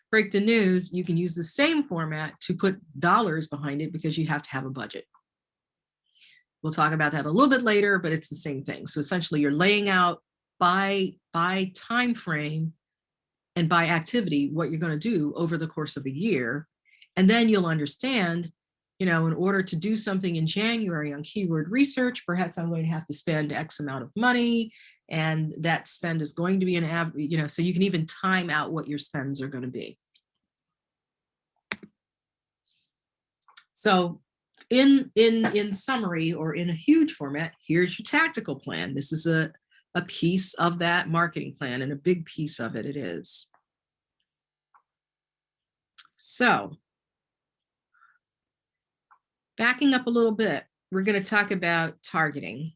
break the news, you can use the same format to put dollars behind it, because you have to have a budget. We'll talk about that a little bit later, but it's the same thing. So essentially you're laying out by time frame and by activity what you're going to do over the course of a year. And then you'll understand, in order to do something in January on keyword research, perhaps I'm going to have to spend X amount of money, and that spend is going to be an average, so you can even time out what your spends are going to be. So in summary, or in a huge format, here's your tactical plan. This is a piece of that marketing plan, and a big piece of it is. So backing up a little bit, we're going to talk about targeting.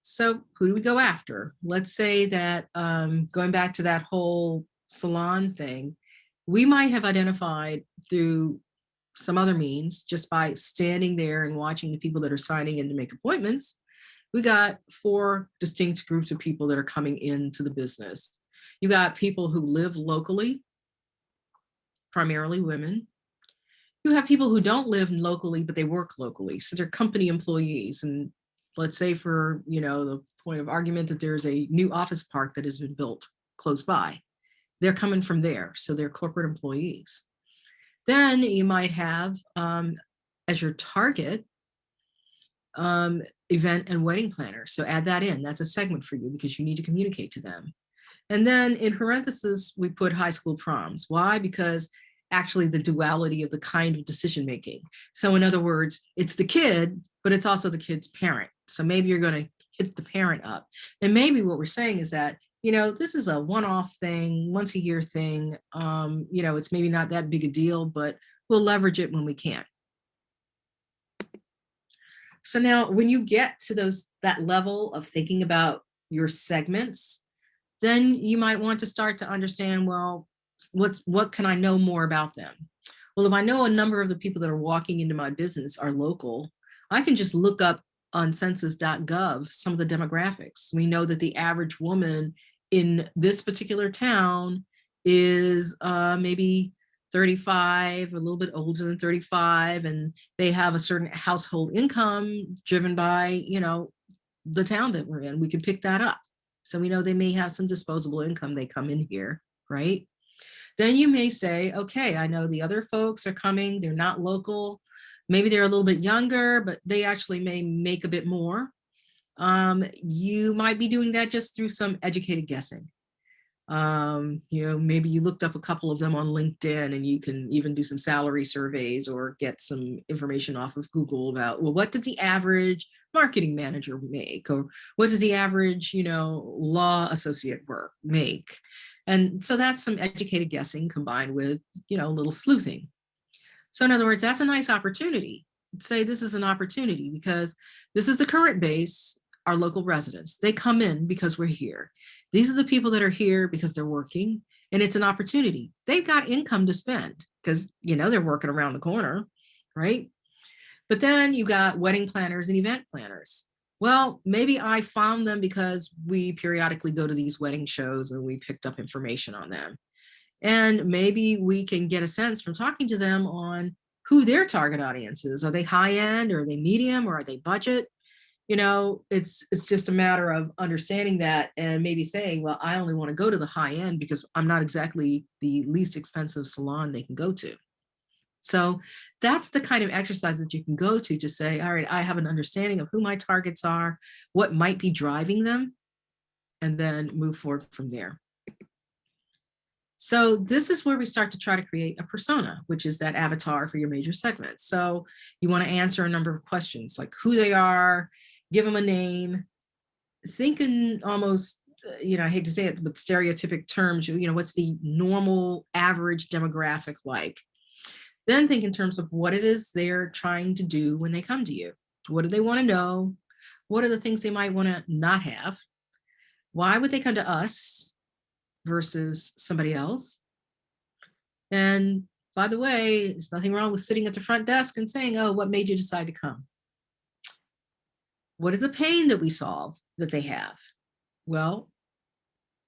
So who do we go after? Let's say that going back to that whole salon thing, we might have identified through some other means, just by standing there and watching the people that are signing in to make appointments, we got 4 distinct groups of people that are coming into the business. You got people who live locally, primarily women. You have people who don't live locally, but they work locally. So they're company employees. And let's say for, the point of argument that there's a new office park that has been built close by. They're coming from there. So they're corporate employees. Then you might have as your target event and wedding planner. So add that in. That's a segment for you because you need to communicate to them. And then in parentheses, we put high school proms. Why? Because actually the duality of the kind of decision making. So in other words, it's the kid, but it's also the kid's parent. So maybe you're going to hit the parent up. And maybe what we're saying is that, this is a one-off thing, once a year thing. It's maybe not that big a deal, but we'll leverage it when we can. So now when you get to that level of thinking about your segments, then you might want to start to understand, well, what can I know more about them? Well, if I know a number of the people that are walking into my business are local, I can just look up on census.gov some of the demographics. We know that the average woman in this particular town is maybe 35, a little bit older than 35, and they have a certain household income driven by, the town that we're in. We can pick that up. So we know they may have some disposable income. They come in here, right? Then you may say, okay, I know the other folks are coming. They're not local. Maybe they're a little bit younger, but they actually may make a bit more. You might be doing that just through some educated guessing. Maybe you looked up a couple of them on LinkedIn, and you can even do some salary surveys or get some information off of Google about, well, what does the average marketing manager make? Or what does the average, law associate make? And so that's some educated guessing combined with, a little sleuthing. So in other words, that's a nice opportunity. Say this is an opportunity because this is the current base, our local residents. They come in because we're here. These are the people that are here because they're working, and it's an opportunity. They've got income to spend because, they're working around the corner, right? But then you got wedding planners and event planners. Well, maybe I found them because we periodically go to these wedding shows and we picked up information on them. And maybe we can get a sense from talking to them on who their target audience is. Are they high end, or are they medium, or are they budget? It's just a matter of understanding that and maybe saying, well, I only want to go to the high end because I'm not exactly the least expensive salon they can go to. So that's the kind of exercise that you can go to say, all right, I have an understanding of who my targets are, what might be driving them, and then move forward from there. So this is where we start to try to create a persona, which is that avatar for your major segment. So you want to answer a number of questions like who they are, give them a name, think in almost, I hate to say it, but stereotypic terms, what's the normal average demographic like? Then think in terms of what it is they're trying to do when they come to you. What do they want to know? What are the things they might want to not have? Why would they come to us versus somebody else? And by the way, there's nothing wrong with sitting at the front desk and saying, oh, what made you decide to come? What is the pain that we solve that they have? Well,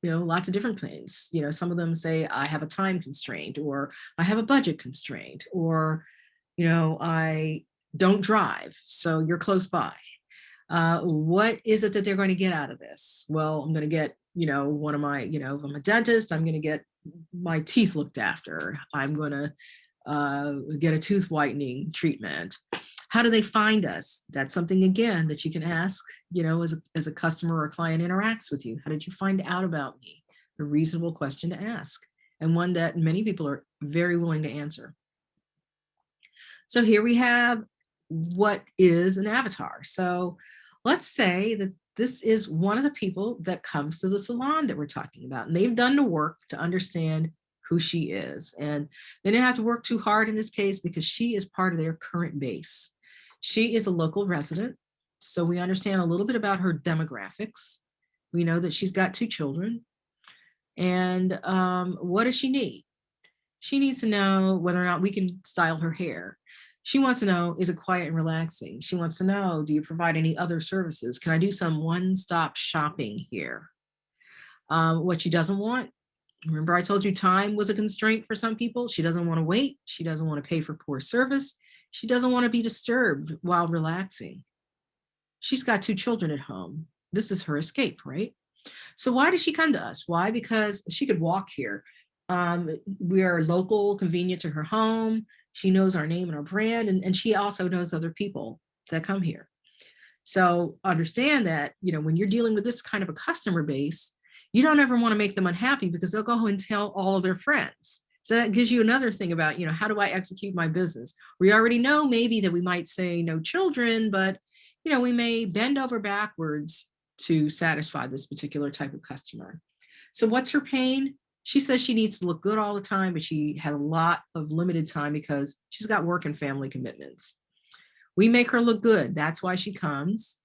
lots of different things. Some of them say, I have a time constraint, or I have a budget constraint, or, I don't drive, so you're close by. What is it that they're going to get out of this? Well, I'm going to get, one of my, if I'm a dentist, I'm going to get my teeth looked after. I'm going to get a tooth whitening treatment. How do they find us? That's something, again, that you can ask, as a customer or a client interacts with you. How did you find out about me? A reasonable question to ask, and one that many people are very willing to answer. So here we have what is an avatar. So let's say that this is one of the people that comes to the salon that we're talking about. And they've done the work to understand who she is. And they didn't have to work too hard in this case because she is part of their current base. She is a local resident. So we understand a little bit about her demographics. We know that she's got 2 children. And what does she need? She needs to know whether or not we can style her hair. She wants to know, is it quiet and relaxing? She wants to know, do you provide any other services? Can I do some one-stop shopping here? What she doesn't want, remember I told you time was a constraint for some people. She doesn't want to wait. She doesn't want to pay for poor service. She doesn't want to be disturbed while relaxing. She's got 2 children at home. This is her escape, right? So why did she come to us? Why? Because she could walk here. We are local, convenient to her home. She knows our name and our brand, and she also knows other people that come here. So understand that, when you're dealing with this kind of a customer base, you don't ever want to make them unhappy because they'll go and tell all of their friends. So that gives you another thing about, how do I execute my business? We already know maybe that we might say no children, but, we may bend over backwards to satisfy this particular type of customer. So what's her pain? She says she needs to look good all the time, but she had a lot of limited time because she's got work and family commitments. We make her look good. That's why she comes.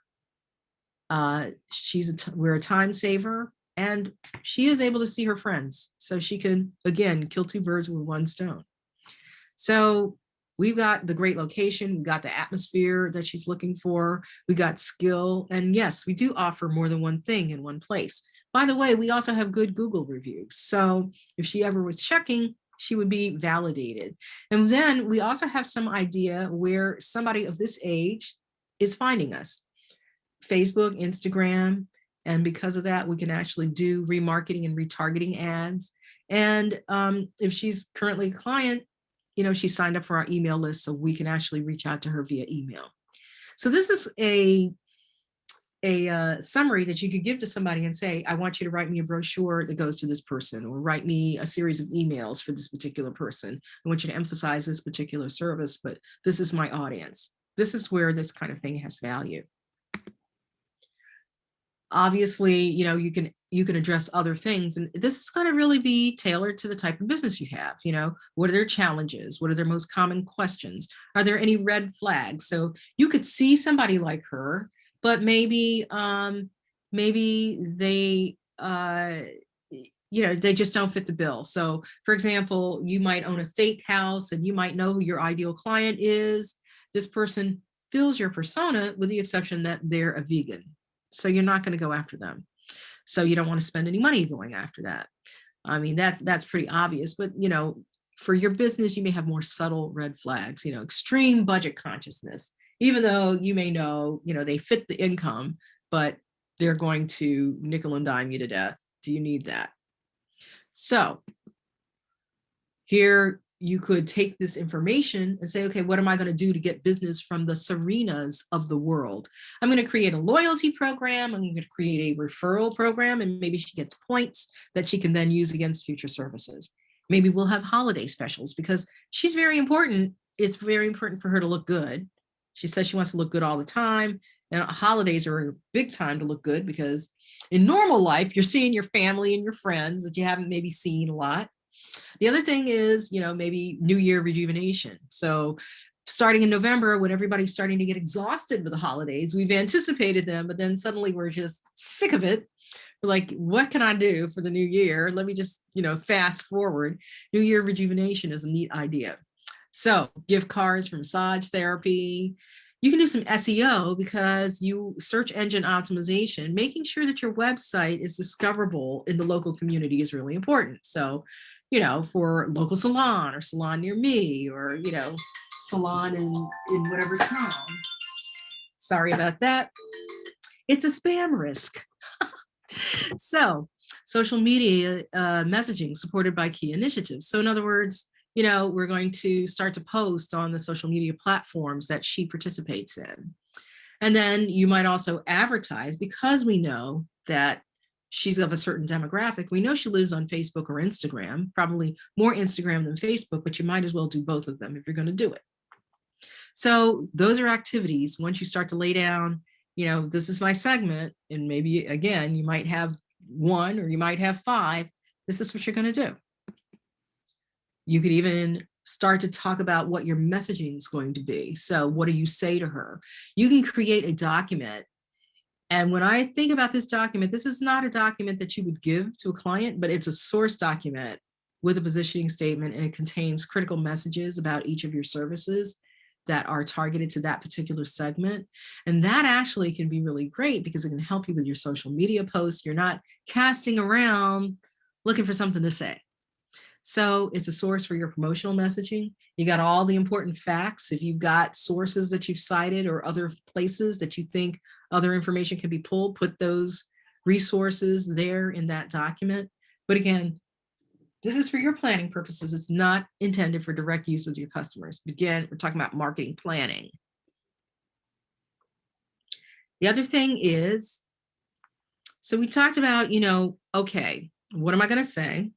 We're a time saver, and she is able to see her friends. So she can, again, kill 2 birds with 1 stone. So we've got the great location. We've got the atmosphere that she's looking for. We got skill. And yes, we do offer more than one thing in one place. By the way, we also have good Google reviews. So if she ever was checking, she would be validated. And then we also have some idea where somebody of this age is finding us. Facebook, Instagram. And because of that, we can actually do remarketing and retargeting ads. And if she's currently a client, she signed up for our email list, so we can actually reach out to her via email. So this is a summary that you could give to somebody and say, I want you to write me a brochure that goes to this person, or write me a series of emails for this particular person. I want you to emphasize this particular service, but this is my audience. This is where this kind of thing has value. Obviously, you can address other things, and this is going to really be tailored to the type of business you have. What are their challenges? What are their most common questions? Are there any red flags? So you could see somebody like her, but maybe they they just don't fit the bill. So for example, you might own a steakhouse and you might know who your ideal client is. This person fills your persona, with the exception that they're a vegan. So you're not going to go after them. So you don't want to spend any money going after that. I mean, that's pretty obvious, but for your business, you may have more subtle red flags, extreme budget consciousness, even though you may know, they fit the income, but they're going to nickel and dime you to death. Do you need that? So here you could take this information and say, okay, what am I going to do to get business from the Serenas of the world? I'm going to create a loyalty program. I'm going to create a referral program, and maybe she gets points that she can then use against future services. Maybe we'll have holiday specials because she's very important. It's very important for her to look good. She says she wants to look good all the time. And holidays are a big time to look good because in normal life, you're seeing your family and your friends that you haven't maybe seen a lot. The other thing is, maybe New Year rejuvenation. So starting in November, when everybody's starting to get exhausted with the holidays, we've anticipated them, but then suddenly we're just sick of it. We're like, what can I do for the new year? Let me just, fast forward. New Year rejuvenation is a neat idea. So gift cards for massage therapy. You can do some SEO because you search engine optimization, making sure that your website is discoverable in the local community is really important. So, for local salon or salon near me, or, salon in whatever town. Sorry about that. It's a spam risk. So social media messaging supported by key initiatives. So in other words, we're going to start to post on the social media platforms that she participates in. And then you might also advertise, because we know that she's of a certain demographic. We know she lives on Facebook or Instagram, probably more Instagram than Facebook, but you might as well do both of them if you're going to do it. So those are activities. Once you start to lay down this is my segment, and maybe again, you might have 1 or you might have 5. This is what you're going to do. You could even start to talk about what your messaging is going to be. So what do you say to her? You can create a document. And when I think about this document, this is not a document that you would give to a client, but it's a source document with a positioning statement, and it contains critical messages about each of your services that are targeted to that particular segment. And that actually can be really great because it can help you with your social media posts. You're not casting around looking for something to say. So it's a source for your promotional messaging. You got all the important facts. If you've got sources that you've cited or other places that you think other information can be pulled, put those resources there in that document. But again, this is for your planning purposes. It's not intended for direct use with your customers. Again, we're talking about marketing planning. The other thing is, so we talked about, okay, what am I going to say?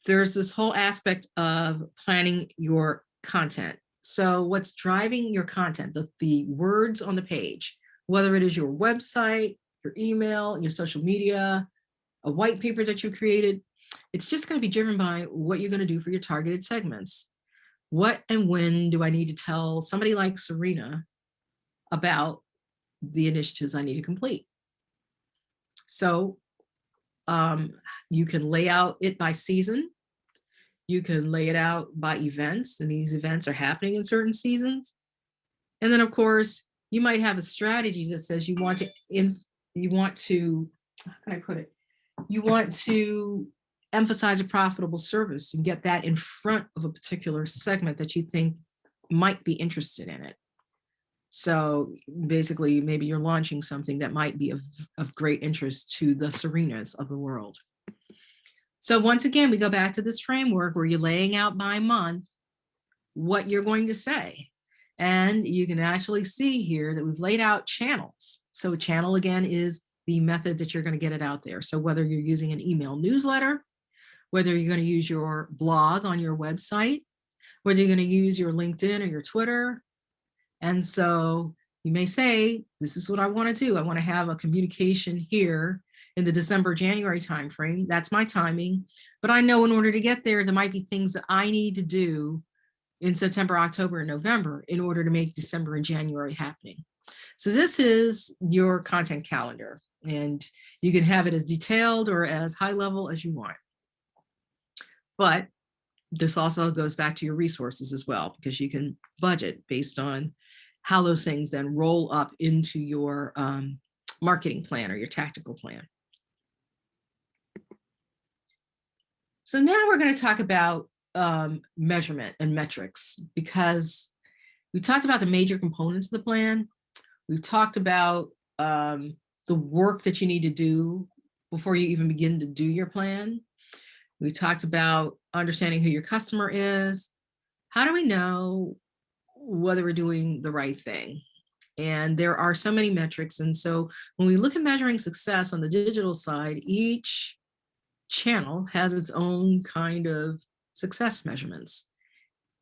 There's this whole aspect of planning your content. So what's driving your content, the words on the page, whether it is your website, your email, your social media, a white paper that you created, it's just going to be driven by what you're going to do for your targeted segments. What and when do I need to tell somebody like Serena about the initiatives I need to complete? So you can lay out it by season. You can lay it out by events, and these events are happening in certain seasons. And then, of course, you might have a strategy that says you want to, how can I put it? You want to emphasize a profitable service and get that in front of a particular segment that you think might be interested in it. So basically, maybe you're launching something that might be of great interest to the Serenas of the world. So once again, we go back to this framework where you're laying out by month what you're going to say. And you can actually see here that we've laid out channels. So a channel, again, is the method that you're going to get it out there. So whether you're using an email newsletter, whether you're going to use your blog on your website, whether you're going to use your LinkedIn or your Twitter. And so you may say, this is what I want to do. I want to have a communication here in the December-January timeframe. That's my timing. But I know in order to get there, there might be things that I need to do in September, October, and November in order to make December and January happening. So this is your content calendar, and you can have it as detailed or as high level as you want. But this also goes back to your resources as well, because you can budget based on how those things then roll up into your marketing plan or your tactical plan. So now we're going to talk about measurement and metrics, because we talked about the major components of the plan. We've talked about the work that you need to do before you even begin to do your plan. We talked about understanding who your customer is. How do we know whether we're doing the right thing? And there are so many metrics. And so when we look at measuring success on the digital side, each channel has its own kind of success measurements.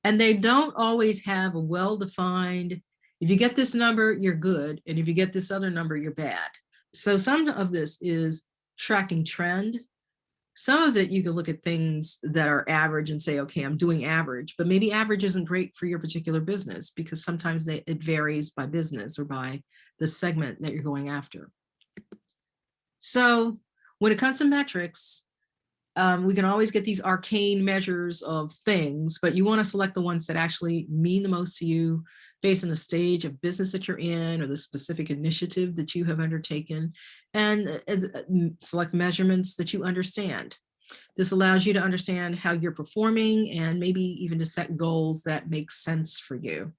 And they don't always have a well-defined, if you get this number, you're good. And if you get this other number, you're bad. So some of this is tracking trend. Some of it, you can look at things that are average and say, okay, I'm doing average, but maybe average isn't great for your particular business, because sometimes it varies by business or by the segment that you're going after. So when it comes to metrics, we can always get these arcane measures of things, but you want to select the ones that actually mean the most to you based on the stage of business that you're in or the specific initiative that you have undertaken, and select measurements that you understand. This allows you to understand how you're performing and maybe even to set goals that make sense for you.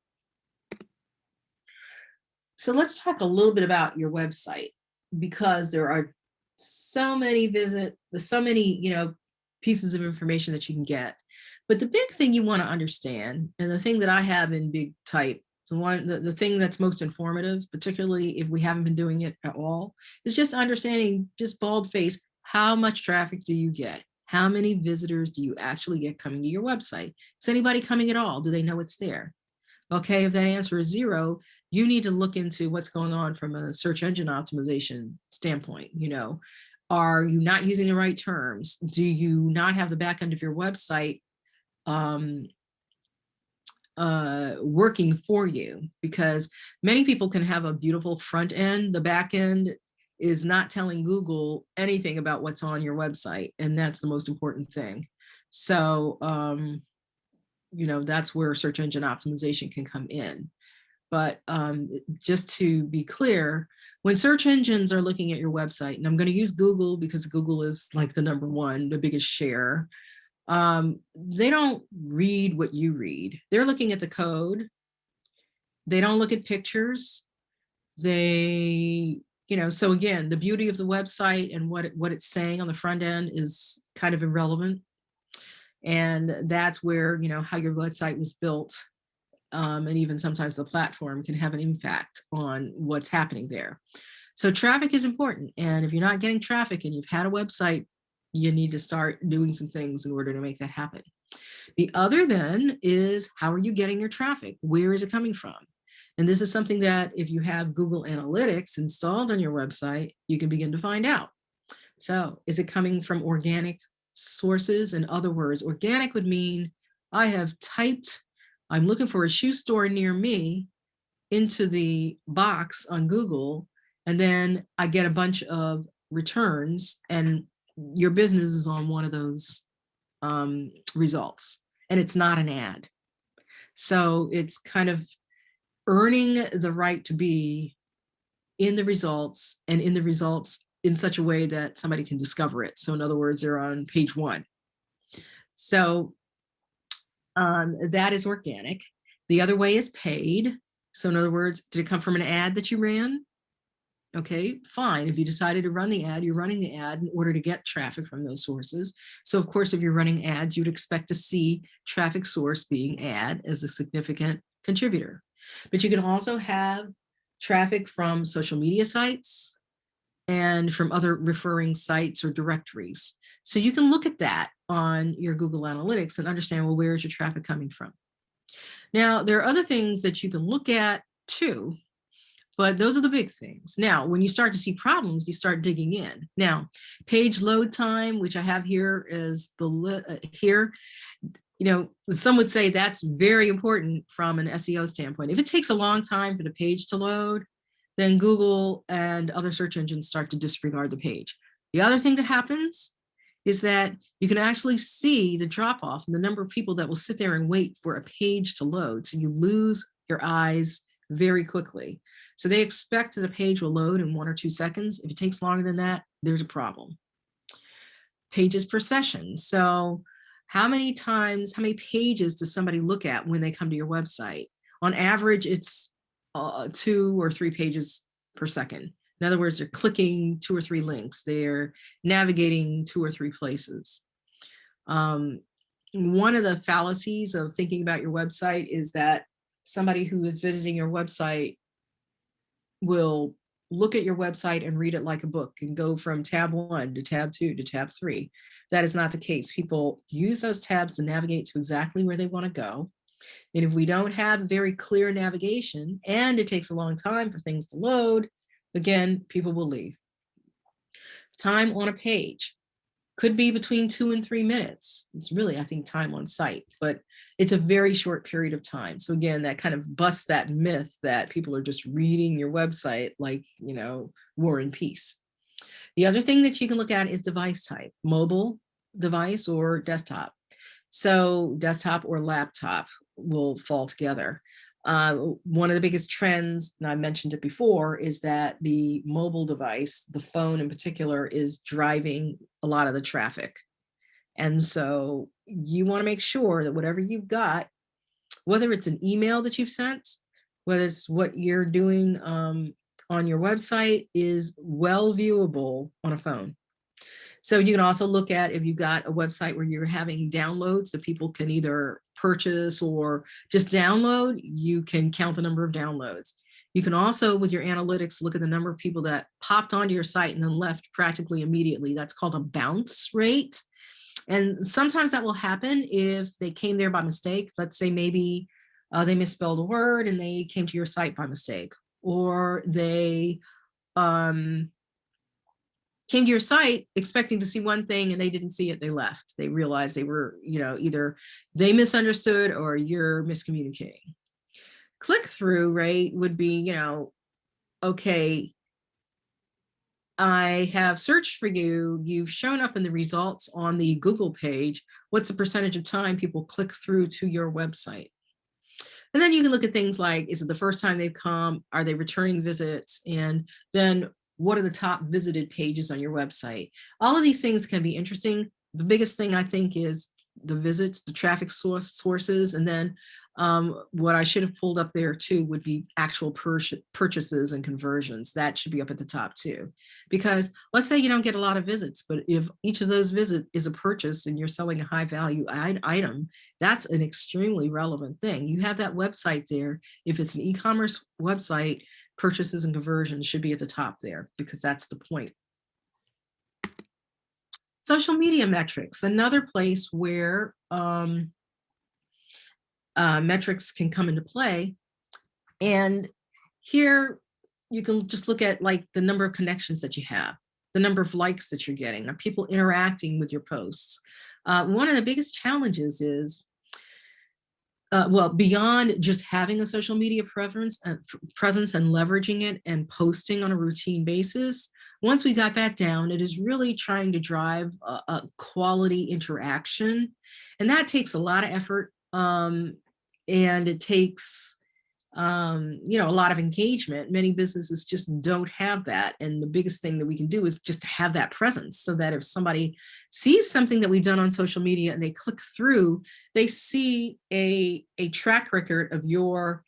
So let's talk a little bit about your website, because there are so many pieces of information that you can get. But the big thing you want to understand, and the thing that I have in big type, the thing that's most informative, particularly if we haven't been doing it at all, is just understanding, just bald face, how much traffic do you get? How many visitors do you actually get coming to your website? Is anybody coming at all? Do they know it's there? Okay, if that answer is 0, you need to look into what's going on from a search engine optimization standpoint. Are you not using the right terms? Do you not have the back end of your website working for you? Because many people can have a beautiful front end. The back end is not telling Google anything about what's on your website. And that's the most important thing. So, that's where search engine optimization can come in. But just to be clear, when search engines are looking at your website, and I'm going to use Google because Google is like the number one, the biggest share, they don't read what you read. They're looking at the code. They don't look at pictures. So again, the beauty of the website and what it's saying on the front end is kind of irrelevant. And that's where, how your website was built, and even sometimes the platform can have an impact on what's happening there. So traffic is important. And if you're not getting traffic and you've had a website, you need to start doing some things in order to make that happen. The other then is, how are you getting your traffic? Where is it coming from? And this is something that if you have Google Analytics installed on your website, you can begin to find out. So is it coming from organic sources? In other words, organic would mean I have typed, I'm looking for a shoe store near me into the box on Google, and then I get a bunch of returns, and your business is on one of those results, and it's not an ad. So it's kind of earning the right to be in the results, and in the results in such a way that somebody can discover it. So in other words, they're on page 1. So that is organic. The other way is paid. So in other words, did it come from an ad that you ran? Okay, fine. If you decided to run the ad, you're running the ad in order to get traffic from those sources. So of course, if you're running ads, you'd expect to see traffic source being ad as a significant contributor. But you can also have traffic from social media sites and from other referring sites or directories. So you can look at that on your Google Analytics and understand, well, where is your traffic coming from? Now, there are other things that you can look at too, but those are the big things. Now, when you start to see problems, you start digging in. Now, page load time, which I have here is here, some would say that's very important from an SEO standpoint. If it takes a long time for the page to load, then Google and other search engines start to disregard the page. The other thing that happens is that you can actually see the drop off in the number of people that will sit there and wait for a page to load. So you lose your eyes very quickly. So they expect that a page will load in 1 or 2 seconds. If it takes longer than that, there's a problem. Pages per session. So how many pages does somebody look at when they come to your website? On average, it's 2 or 3 pages per second. In other words, they're clicking 2 or 3 links. They're navigating 2 or 3 places. One of the fallacies of thinking about your website is that somebody who is visiting your website will look at your website and read it like a book and go from tab 1 to tab 2 to tab 3. That is not the case. People use those tabs to navigate to exactly where they want to go. And if we don't have very clear navigation and it takes a long time for things to load, again, people will leave. Time on a page could be between 2 and 3 minutes. It's really, I think, time on site, but it's a very short period of time. So again, that kind of busts that myth that people are just reading your website like, War and Peace. The other thing that you can look at is device type, mobile device or desktop. So desktop or laptop will fall together. One of the biggest trends, and I mentioned it before, is that the mobile device, the phone in particular, is driving a lot of the traffic. And so you want to make sure that whatever you've got, whether it's an email that you've sent, whether it's what you're doing on your website, is well viewable on a phone. So you can also look at if you've got a website where you're having downloads that people can either purchase or just download, you can count the number of downloads. You can also, with your analytics, look at the number of people that popped onto your site and then left practically immediately. That's called a bounce rate. And sometimes that will happen if they came there by mistake. Let's say maybe They misspelled a word and they came to your site by mistake, or they came to your site expecting to see one thing and they didn't see it, they left. They realized they were, either they misunderstood or you're miscommunicating. Click-through rate would be, okay, I have searched for you, you've shown up in the results on the Google page. What's the percentage of time people click through to your website? And then you can look at things like, is it the first time they've come? Are they returning visits? And then what are the top visited pages on your website? All of these things can be interesting. The biggest thing I think is the visits, the traffic sources, and then what I should have pulled up there too would be actual purchases and conversions. That should be up at the top too. Because let's say you don't get a lot of visits, but if each of those visits is a purchase and you're selling a high value item, that's an extremely relevant thing. You have that website there. If it's an e-commerce website, purchases and conversions should be at the top there because that's the point. Social media metrics, another place where metrics can come into play. And here you can just look at like the number of connections that you have, the number of likes that you're getting, are people interacting with your posts? One of the biggest challenges is, well, beyond just having a social media presence and leveraging it and posting on a routine basis, once we got that down, it is really trying to drive a quality interaction. And that takes a lot of effort. And it takes, a lot of engagement. Many businesses just don't have that. And the biggest thing that we can do is just have that presence so that if somebody sees something that we've done on social media and they click through, they see a track record of your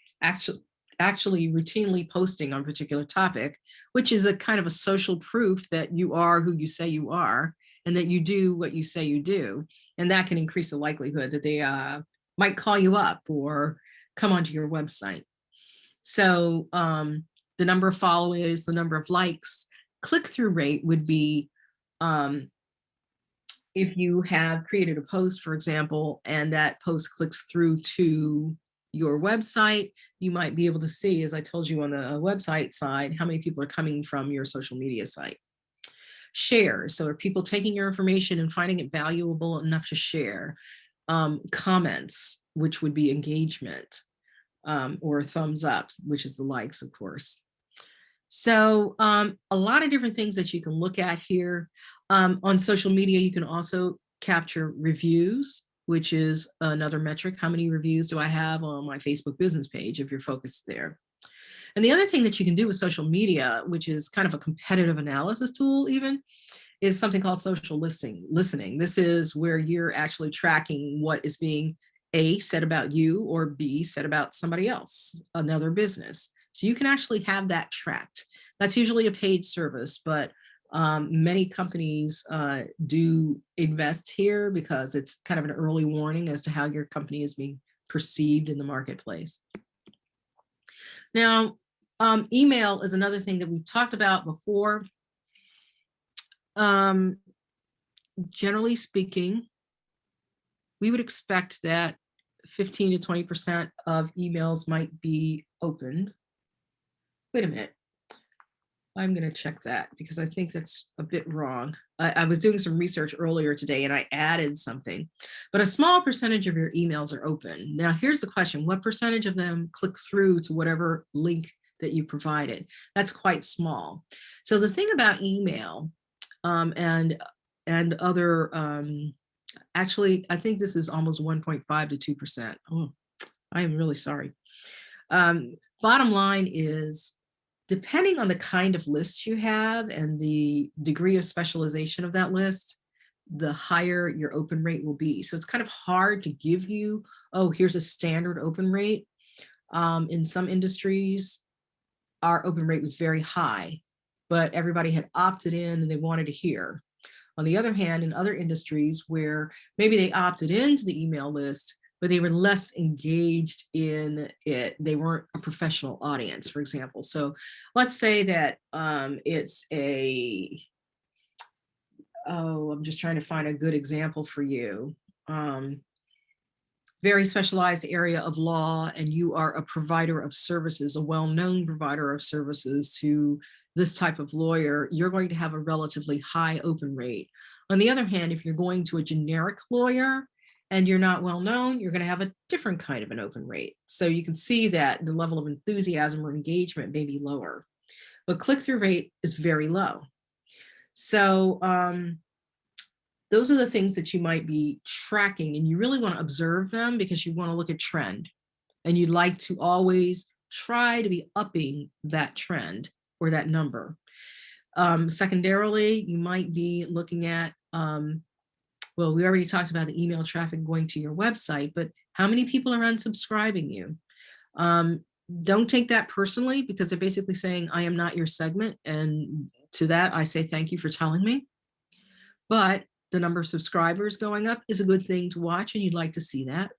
actually routinely posting on a particular topic, which is a kind of a social proof that you are who you say you are and that you do what you say you do. And that can increase the likelihood that they might call you up or come onto your website. So the number of followers, the number of likes, click-through rate would be if you have created a post, for example, and that post clicks through to your website, you might be able to see, as I told you on the website side, how many people are coming from your social media site. Shares, so are people taking your information and finding it valuable enough to share? Comments, which would be engagement, or thumbs up, which is the likes, of course. So a lot of different things that you can look at here. On social media, you can also capture reviews, which is another metric. How many reviews do I have on my Facebook business page if you're focused there? And the other thing that you can do with social media, which is kind of a competitive analysis tool even, is something called social listening. This is where you're actually tracking what is being A, said about you, or B, said about somebody else, another business. So you can actually have that tracked. That's usually a paid service, but many companies do invest here because it's kind of an early warning as to how your company is being perceived in the marketplace. Now, email is another thing that we've talked about before. Generally speaking, we would expect that 15 to 20% of emails might be opened. Wait a minute. I'm going to check that because I think that's a bit wrong. I was doing some research earlier today and I added something, but a small percentage of your emails are open. Now, here's the question. What percentage of them click through to whatever link that you provided? That's quite small. So the thing about email and other, actually, I think this is almost 1.5 to 2%. Oh, I am really sorry. Bottom line is, depending on the kind of list you have and the degree of specialization of that list, the higher your open rate will be. So it's kind of hard to give you, oh, here's a standard open rate. In some industries, our open rate was very high, but everybody had opted in and they wanted to hear. On the other hand, in other industries where maybe they opted into the email list, but they were less engaged in it. They weren't a professional audience, for example. So let's say that it's a, I'm just trying to find a good example for you. very specialized area of law and you are a provider of services, a well-known provider of services to this type of lawyer, you're going to have a relatively high open rate. On the other hand, if you're going to a generic lawyer and you're not well known, you're going to have a different kind of an open rate. So you can see that the level of enthusiasm or engagement may be lower, but click-through rate is very low. So those are the things that you might be tracking, and you really want to observe them because you want to look at trend, and you'd like to always try to be upping that trend or that number. Secondarily, you might be looking at, well, we already talked about the email traffic going to your website, but how many people are unsubscribing you? Don't take that personally, because they're basically saying, I am not your segment. And to that, I say, thank you for telling me. But the number of subscribers going up is a good thing to watch, and you'd like to see that.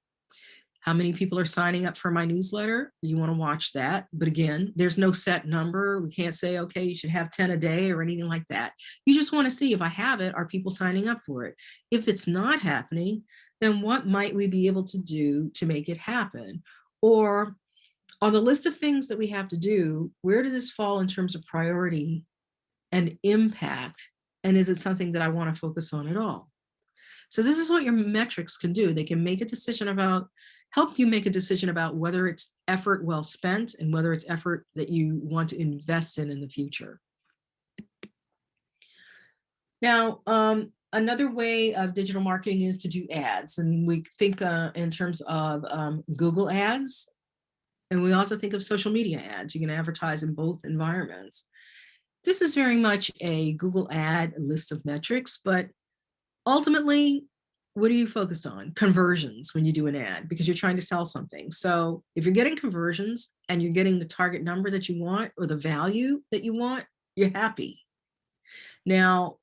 How many people are signing up for my newsletter? You want to watch that. But again, there's no set number. We can't say, okay, you should have 10 a day or anything like that. You just want to see, if I have it, are people signing up for it? If it's not happening, then what might we be able to do to make it happen? Or on the list of things that we have to do, where does this fall in terms of priority and impact? And is it something that I want to focus on at all? So this is what your metrics can do. They can make a decision about, help you make a decision about whether it's effort well spent and whether it's effort that you want to invest in the future. Now, another way of digital marketing is to do ads. And we think in terms of Google ads, and we also think of social media ads. You can advertise in both environments. This is very much a Google ad list of metrics, but ultimately, what are you focused on? Conversions when you do an ad, because you're trying to sell something. So if you're getting conversions and you're getting the target number that you want or the value that you want, you're happy. Now,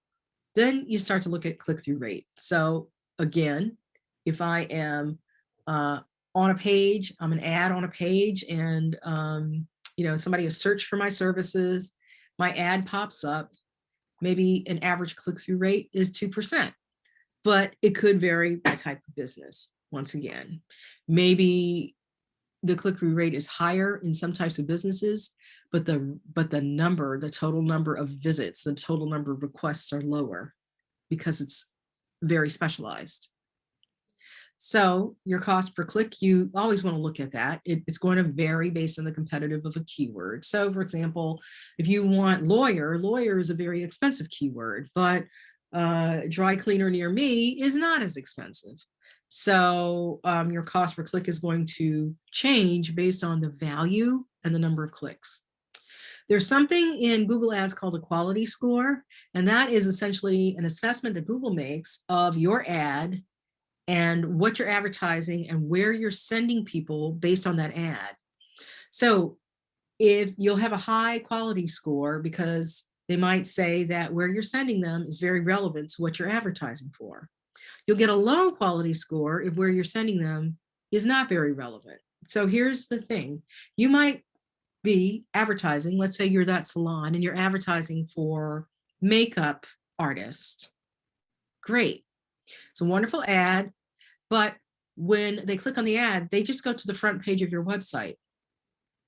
then you start to look at click-through rate. So again, if I am on a page, I'm an ad on a page, and somebody has searched for my services, my ad pops up, maybe an average click-through rate is 2%, but it could vary by type of business. Once again, maybe the click-through rate is higher in some types of businesses, but the total number of visits, the total number of requests are lower because it's very specialized. So your cost per click, you always want to look at that. It's going to vary based on the competitive of a keyword. So for example, if you want lawyer is a very expensive keyword, but dry cleaner near me is not as expensive. So your cost per click is going to change based on the value and the number of clicks. There's something in Google Ads called a quality score, and that is essentially an assessment that Google makes of your ad and what you're advertising and where you're sending people based on that ad. So if you'll have a high quality score, because they might say that where you're sending them is very relevant to what you're advertising for. You'll get a low quality score if where you're sending them is not very relevant. So here's the thing. You might be advertising, let's say you're that salon and you're advertising for makeup artists. Great. It's a wonderful ad. But when they click on the ad, they just go to the front page of your website.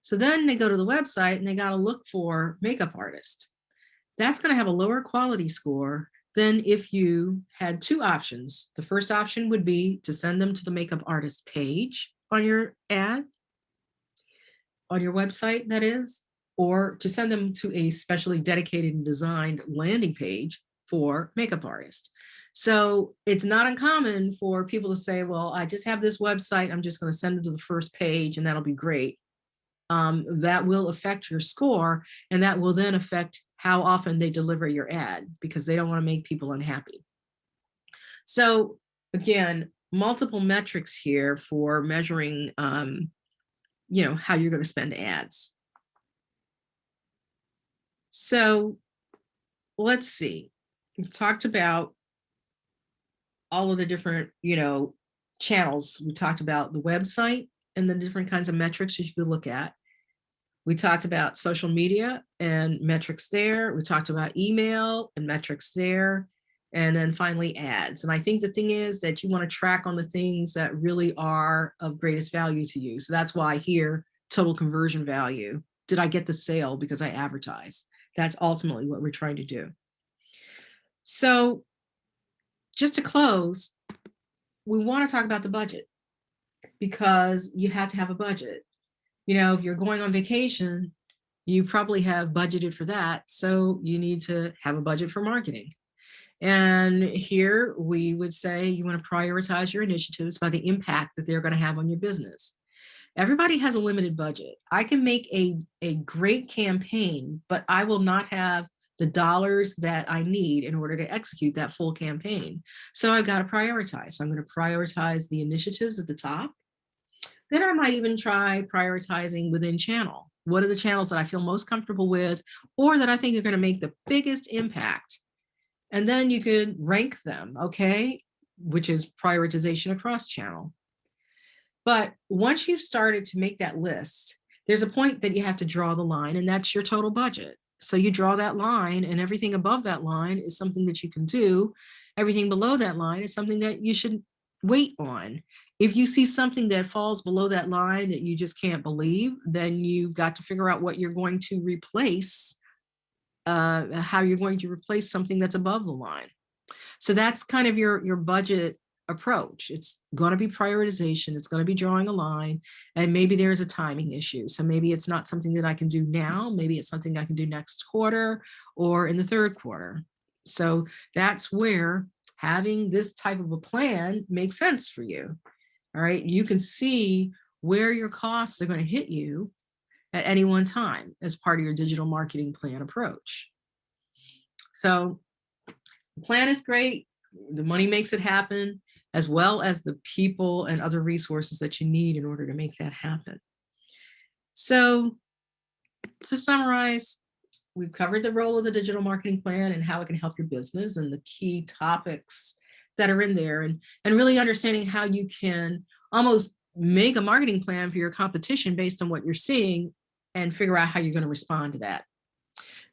So then they go to the website and they got to look for makeup artist. That's going to have a lower quality score than if you had two options. The first option would be to send them to the makeup artist page on your ad, on your website, that is, or to send them to a specially dedicated and designed landing page for makeup artists. So it's not uncommon for people to say, well, I just have this website, I'm just going to send them to the first page and that'll be great. That will affect your score, and that will then affect how often they deliver your ad, because they don't want to make people unhappy. So again, multiple metrics here for measuring, how you're going to spend ads. So let's see, we've talked about all of the different, channels. We talked about the website and the different kinds of metrics you could look at. We talked about social media and metrics there. We talked about email and metrics there. and then finally ads. And I think the thing is that you want to track on the things that really are of greatest value to you. So that's why here, total conversion value. Did I get the sale because I advertise? That's ultimately what we're trying to do. So just to close, we want to talk about the budget, because you have to have a budget. You know, if you're going on vacation, you probably have budgeted for that. So you need to have a budget for marketing. And here we would say you want to prioritize your initiatives by the impact that they're going to have on your business. Everybody has a limited budget. I can make a great campaign, but I will not have the dollars that I need in order to execute that full campaign. So I've got to prioritize. So I'm going to prioritize the initiatives at the top. Then I might even try prioritizing within channel. What are the channels that I feel most comfortable with, or that I think are going to make the biggest impact? And then you could rank them, okay, which is prioritization across channel. But once you've started to make that list, there's a point that you have to draw the line, and that's your total budget. So you draw that line, and everything above that line is something that you can do. Everything below that line is something that you should wait on. If you see something that falls below that line that you just can't believe, then you've got to figure out what you're going to replace, how you're going to replace something that's above the line. So that's kind of your budget approach. It's going to be prioritization. It's going to be drawing a line, and maybe there's a timing issue. So maybe it's not something that I can do now. Maybe it's something I can do next quarter or in the third quarter. So that's where having this type of a plan makes sense for you. All right. You can see where your costs are going to hit you at any one time as part of your digital marketing plan approach. So the plan is great. The money makes it happen, as well as the people and other resources that you need in order to make that happen. So to summarize, we've covered the role of the digital marketing plan and how it can help your business and the key topics that are in there, and really understanding how you can almost make a marketing plan for your competition based on what you're seeing and figure out how you're going to respond to that.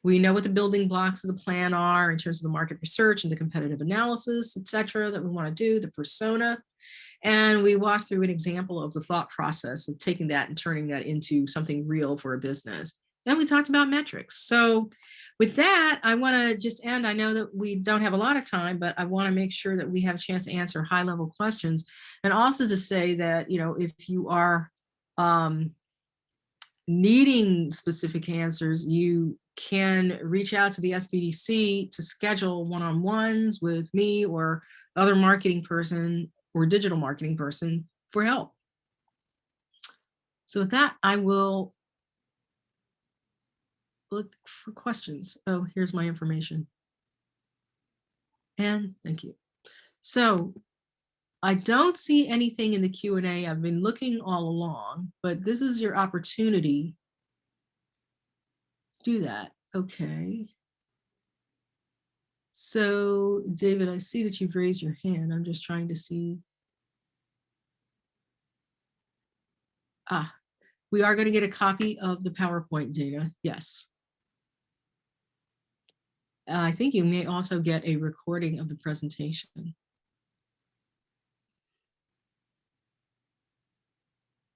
We know what the building blocks of the plan are in terms of the market research and the competitive analysis, et cetera, that we want to do, the persona. And we walked through an example of the thought process of taking that and turning that into something real for a business. Then we talked about metrics. So with that, I want to just end. I know that we don't have a lot of time, but I want to make sure that we have a chance to answer high-level questions. And also to say that, you know, if you are needing specific answers, you can reach out to the SBDC to schedule one-on-ones with me or other marketing person or digital marketing person for help. So with that, I will look for questions. Oh, here's my information. And thank you. So I don't see anything in the Q&A. I've been looking all along, but this is your opportunity to do that. Okay. So David, I see that you've raised your hand. I'm just trying to see. Ah, we are going to get a copy of the PowerPoint data. Yes. I think you may also get a recording of the presentation.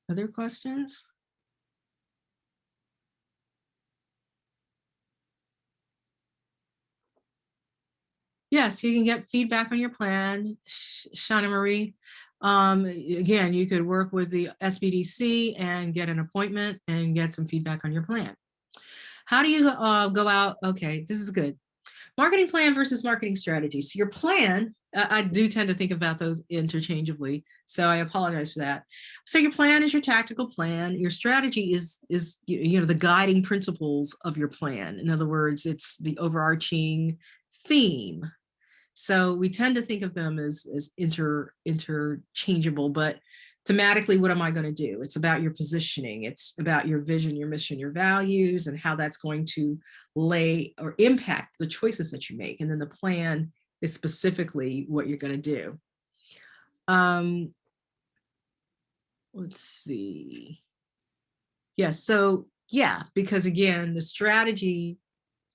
Other questions? Yes, you can get feedback on your plan, Shauna Marie. Again, you could work with the SBDC and get an appointment and get some feedback on your plan. How do you go out? Okay, this is good. Marketing plan versus marketing strategy. So your plan, I do tend to think about those interchangeably, so I apologize for that. So your plan is your tactical plan. Your strategy is you know, the guiding principles of your plan. In other words, it's the overarching theme. So we tend to think of them as interchangeable, but thematically, what am I going to do? It's about your positioning. It's about your vision, your mission, your values, and how that's going to lay or impact the choices that you make. And then the plan is specifically what you're going to do. Let's see. Yes. So yeah, because again, the strategy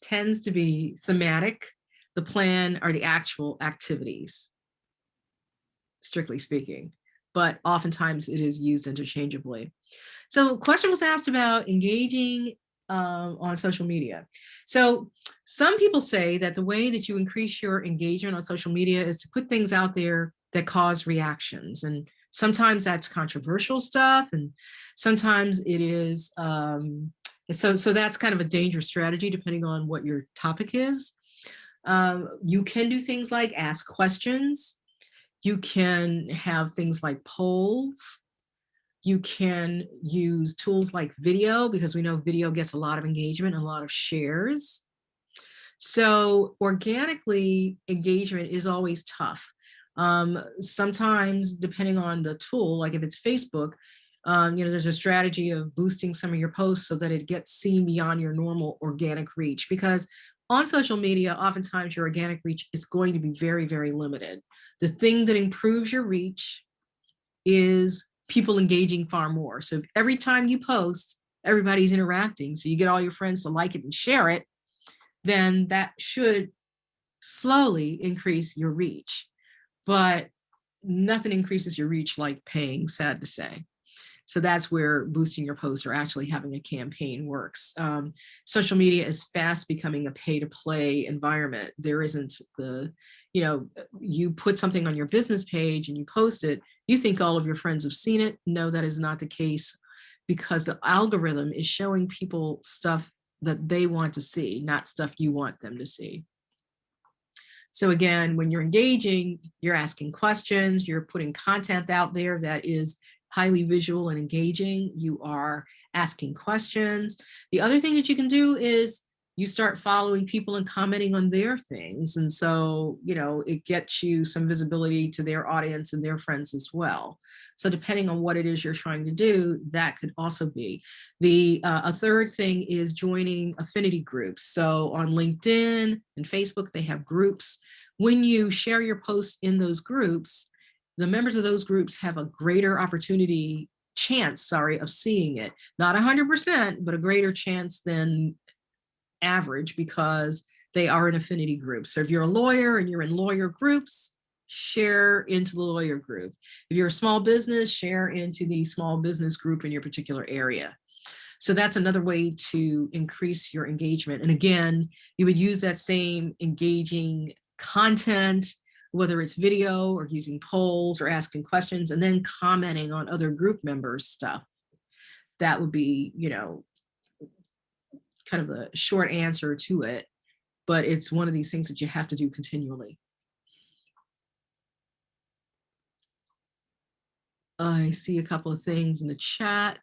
tends to be thematic. the plan are the actual activities, strictly speaking, but oftentimes it is used interchangeably. So a question was asked about engaging on social media. So some people say that the way that you increase your engagement on social media is to put things out there that cause reactions. And sometimes that's controversial stuff. And sometimes it is, so that's kind of a dangerous strategy depending on what your topic is. You can do things like ask questions. You can have things like polls. You can use tools like video, because we know video gets a lot of engagement and a lot of shares. So organically, engagement is always tough. Sometimes, depending on the tool, like if it's Facebook, there's a strategy of boosting some of your posts so that it gets seen beyond your normal organic reach. Because on social media, oftentimes your organic reach is going to be very, very limited. The thing that improves your reach is people engaging far more. So every time you post, everybody's interacting. So you get all your friends to like it and share it, then that should slowly increase your reach. But nothing increases your reach like paying, sad to say. So that's where boosting your posts or actually having a campaign works. Social media is fast becoming a pay-to-play environment. There isn't the, you put something on your business page and you post it, you think all of your friends have seen it. No, that is not the case, because the algorithm is showing people stuff that they want to see, not stuff you want them to see. So again, when you're engaging, you're asking questions, you're putting content out there that is highly visual and engaging, you are asking questions. The other thing that you can do is you start following people and commenting on their things. And so, it gets you some visibility to their audience and their friends as well. So depending on what it is you're trying to do, that could also be. A third thing is joining affinity groups. So on LinkedIn and Facebook, they have groups. When you share your posts in those groups, the members of those groups have a greater chance of seeing it. Not 100%, but a greater chance than average, because they are in affinity groups. So if you're a lawyer and you're in lawyer groups, share into the lawyer group. If you're a small business, share into the small business group in your particular area. So that's another way to increase your engagement. And again, you would use that same engaging content, whether it's video or using polls or asking questions, and then commenting on other group members' stuff. That would be, kind of a short answer to it, but it's one of these things that you have to do continually. I see a couple of things in the chat.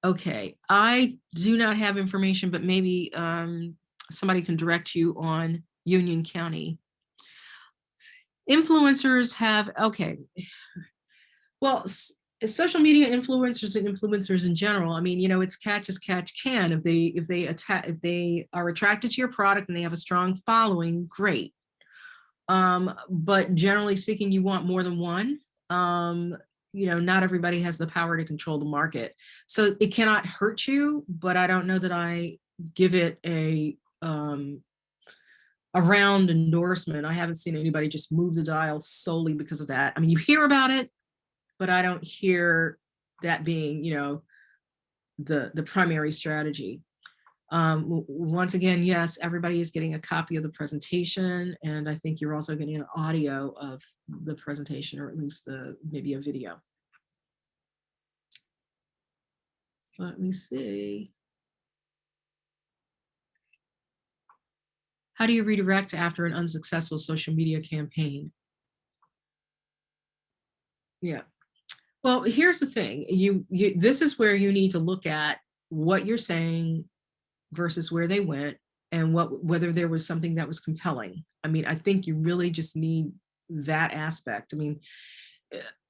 Okay, I do not have information, but maybe somebody can direct you on Union County. Influencers have, okay. Well, social media influencers and influencers in general, I mean, it's catch as catch can. If they are attracted to your product and they have a strong following, great. But generally speaking, you want more than one. Not everybody has the power to control the market. So it cannot hurt you, but I don't know that I give it a round endorsement. I haven't seen anybody just move the dial solely because of that. I mean, you hear about it, but I don't hear that being, the primary strategy. Once again, yes, everybody is getting a copy of the presentation, and I think you're also getting an audio of the presentation, or at least maybe a video. Let me see. How do you redirect after an unsuccessful social media campaign? Yeah. Well, here's the thing. This is where you need to look at what you're saying versus where they went, and whether there was something that was compelling. I mean, I think you really just need that aspect. I mean,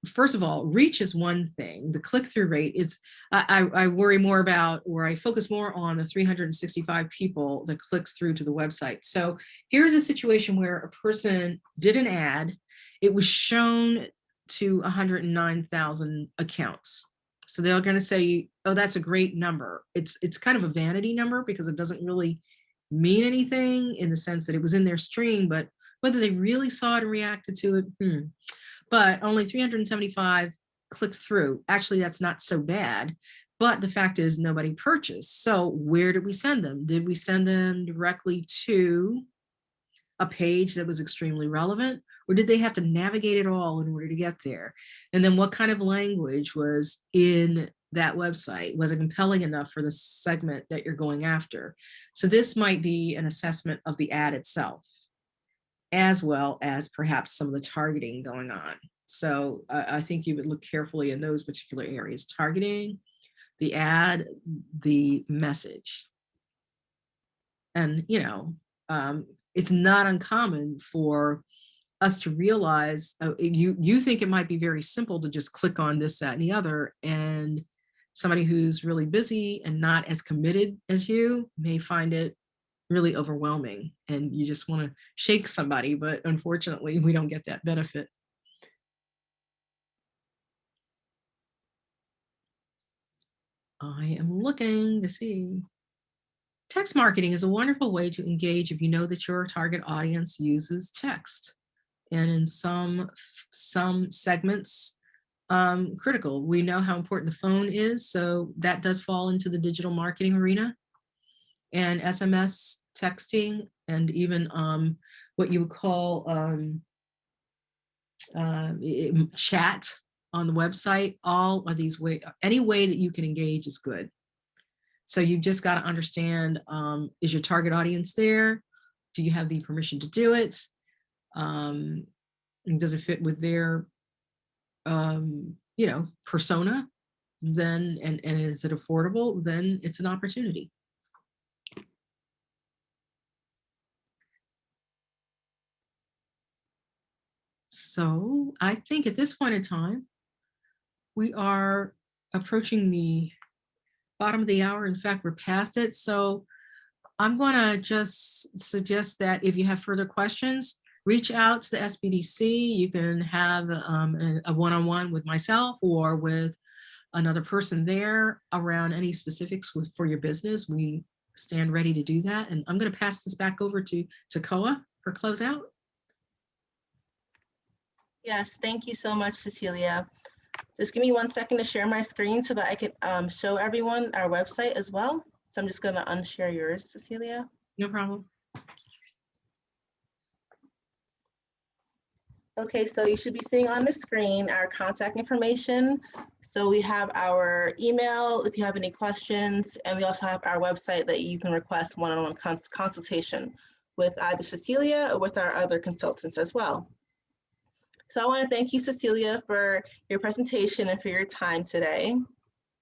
first of all, reach is one thing. The click-through rate, I worry more about, or I focus more on the 365 people that click through to the website. So here's a situation where a person did an ad. It was shown to 109,000 accounts. So they're going to say, oh, that's a great number. It's kind of a vanity number because it doesn't really mean anything in the sense that it was in their stream, but whether they really saw it and reacted to it, But only 375 clicked through. Actually, that's not so bad. But the fact is nobody purchased. So where did we send them? Did we send them directly to a page that was extremely relevant? Or did they have to navigate it all in order to get there? And then what kind of language was in that website? Was it compelling enough for the segment that you're going after? So this might be an assessment of the ad itself, as well as perhaps some of the targeting going on. So I think you would look carefully in those particular areas: targeting, the ad, the message. And, it's not uncommon for us to realize you think it might be very simple to just click on this, that, and the other. And somebody who's really busy and not as committed as you may find it really overwhelming, and you just want to shake somebody, but unfortunately we don't get that benefit. I am looking to see. Text marketing is a wonderful way to engage if you know that your target audience uses text, and in some segments, critical. We know how important the phone is, so that does fall into the digital marketing arena. And SMS texting, and even what you would call chat on the website, all of these ways, any way that you can engage is good. So you've just got to understand, is your target audience there? Do you have the permission to do it? Does it fit with their, persona? Then, and is it affordable? Then it's an opportunity. So I think at this point in time, we are approaching the bottom of the hour. In fact, we're past it. So I'm going to just suggest that if you have further questions, reach out to the SBDC. You can have a one-on-one with myself or with another person there around any specifics for your business. We stand ready to do that. And I'm going to pass this back over to Koa for closeout. Yes, thank you so much, Cecilia. Just give me 1 second to share my screen so that I can show everyone our website as well. So I'm just going to unshare yours, Cecilia. No problem. Okay, so you should be seeing on the screen our contact information. So we have our email if you have any questions, and we also have our website that you can request one-on-one consultation with either Cecilia or with our other consultants as well. So I want to thank you, Cecilia, for your presentation and for your time today.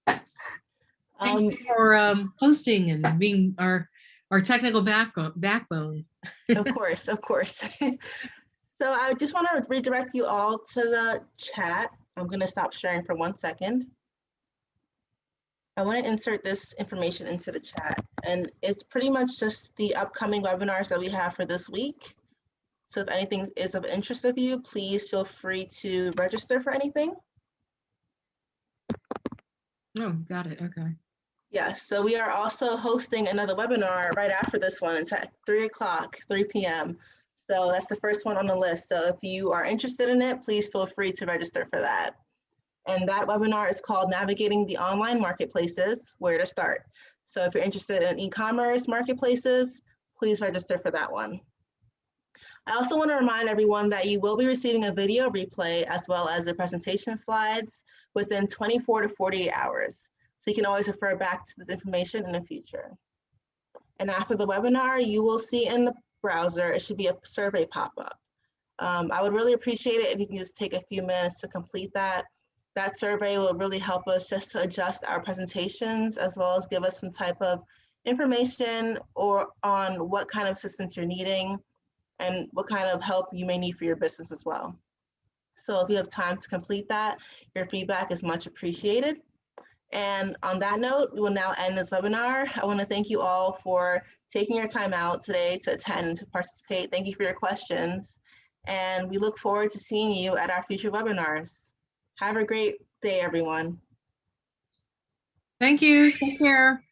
Thank you for hosting and being our technical backbone. Of course, of course. So I just want to redirect you all to the chat. I'm going to stop sharing for 1 second. I want to insert this information into the chat, and it's pretty much just the upcoming webinars that we have for this week. So if anything is of interest of you, please feel free to register for anything. Oh, got it. Okay. Yes, so we are also hosting another webinar right after this one. It's at 3 p.m. So that's the first one on the list. So if you are interested in it, please feel free to register for that. And that webinar is called Navigating the Online Marketplaces, Where to Start. So if you're interested in e-commerce marketplaces, please register for that one. I also want to remind everyone that you will be receiving a video replay as well as the presentation slides within 24 to 48 hours. So you can always refer back to this information in the future. And after the webinar, you will see in the browser, it should be a survey pop-up. I would really appreciate it if you can just take a few minutes to complete that. That survey will really help us just to adjust our presentations as well as give us some type of information or on what kind of assistance you're needing and what kind of help you may need for your business as well. So if you have time to complete that, your feedback is much appreciated. And on that note, we will now end this webinar. I want to thank you all for taking your time out today to attend and to participate. Thank you for your questions. And we look forward to seeing you at our future webinars. Have a great day, everyone. Thank you. Take care.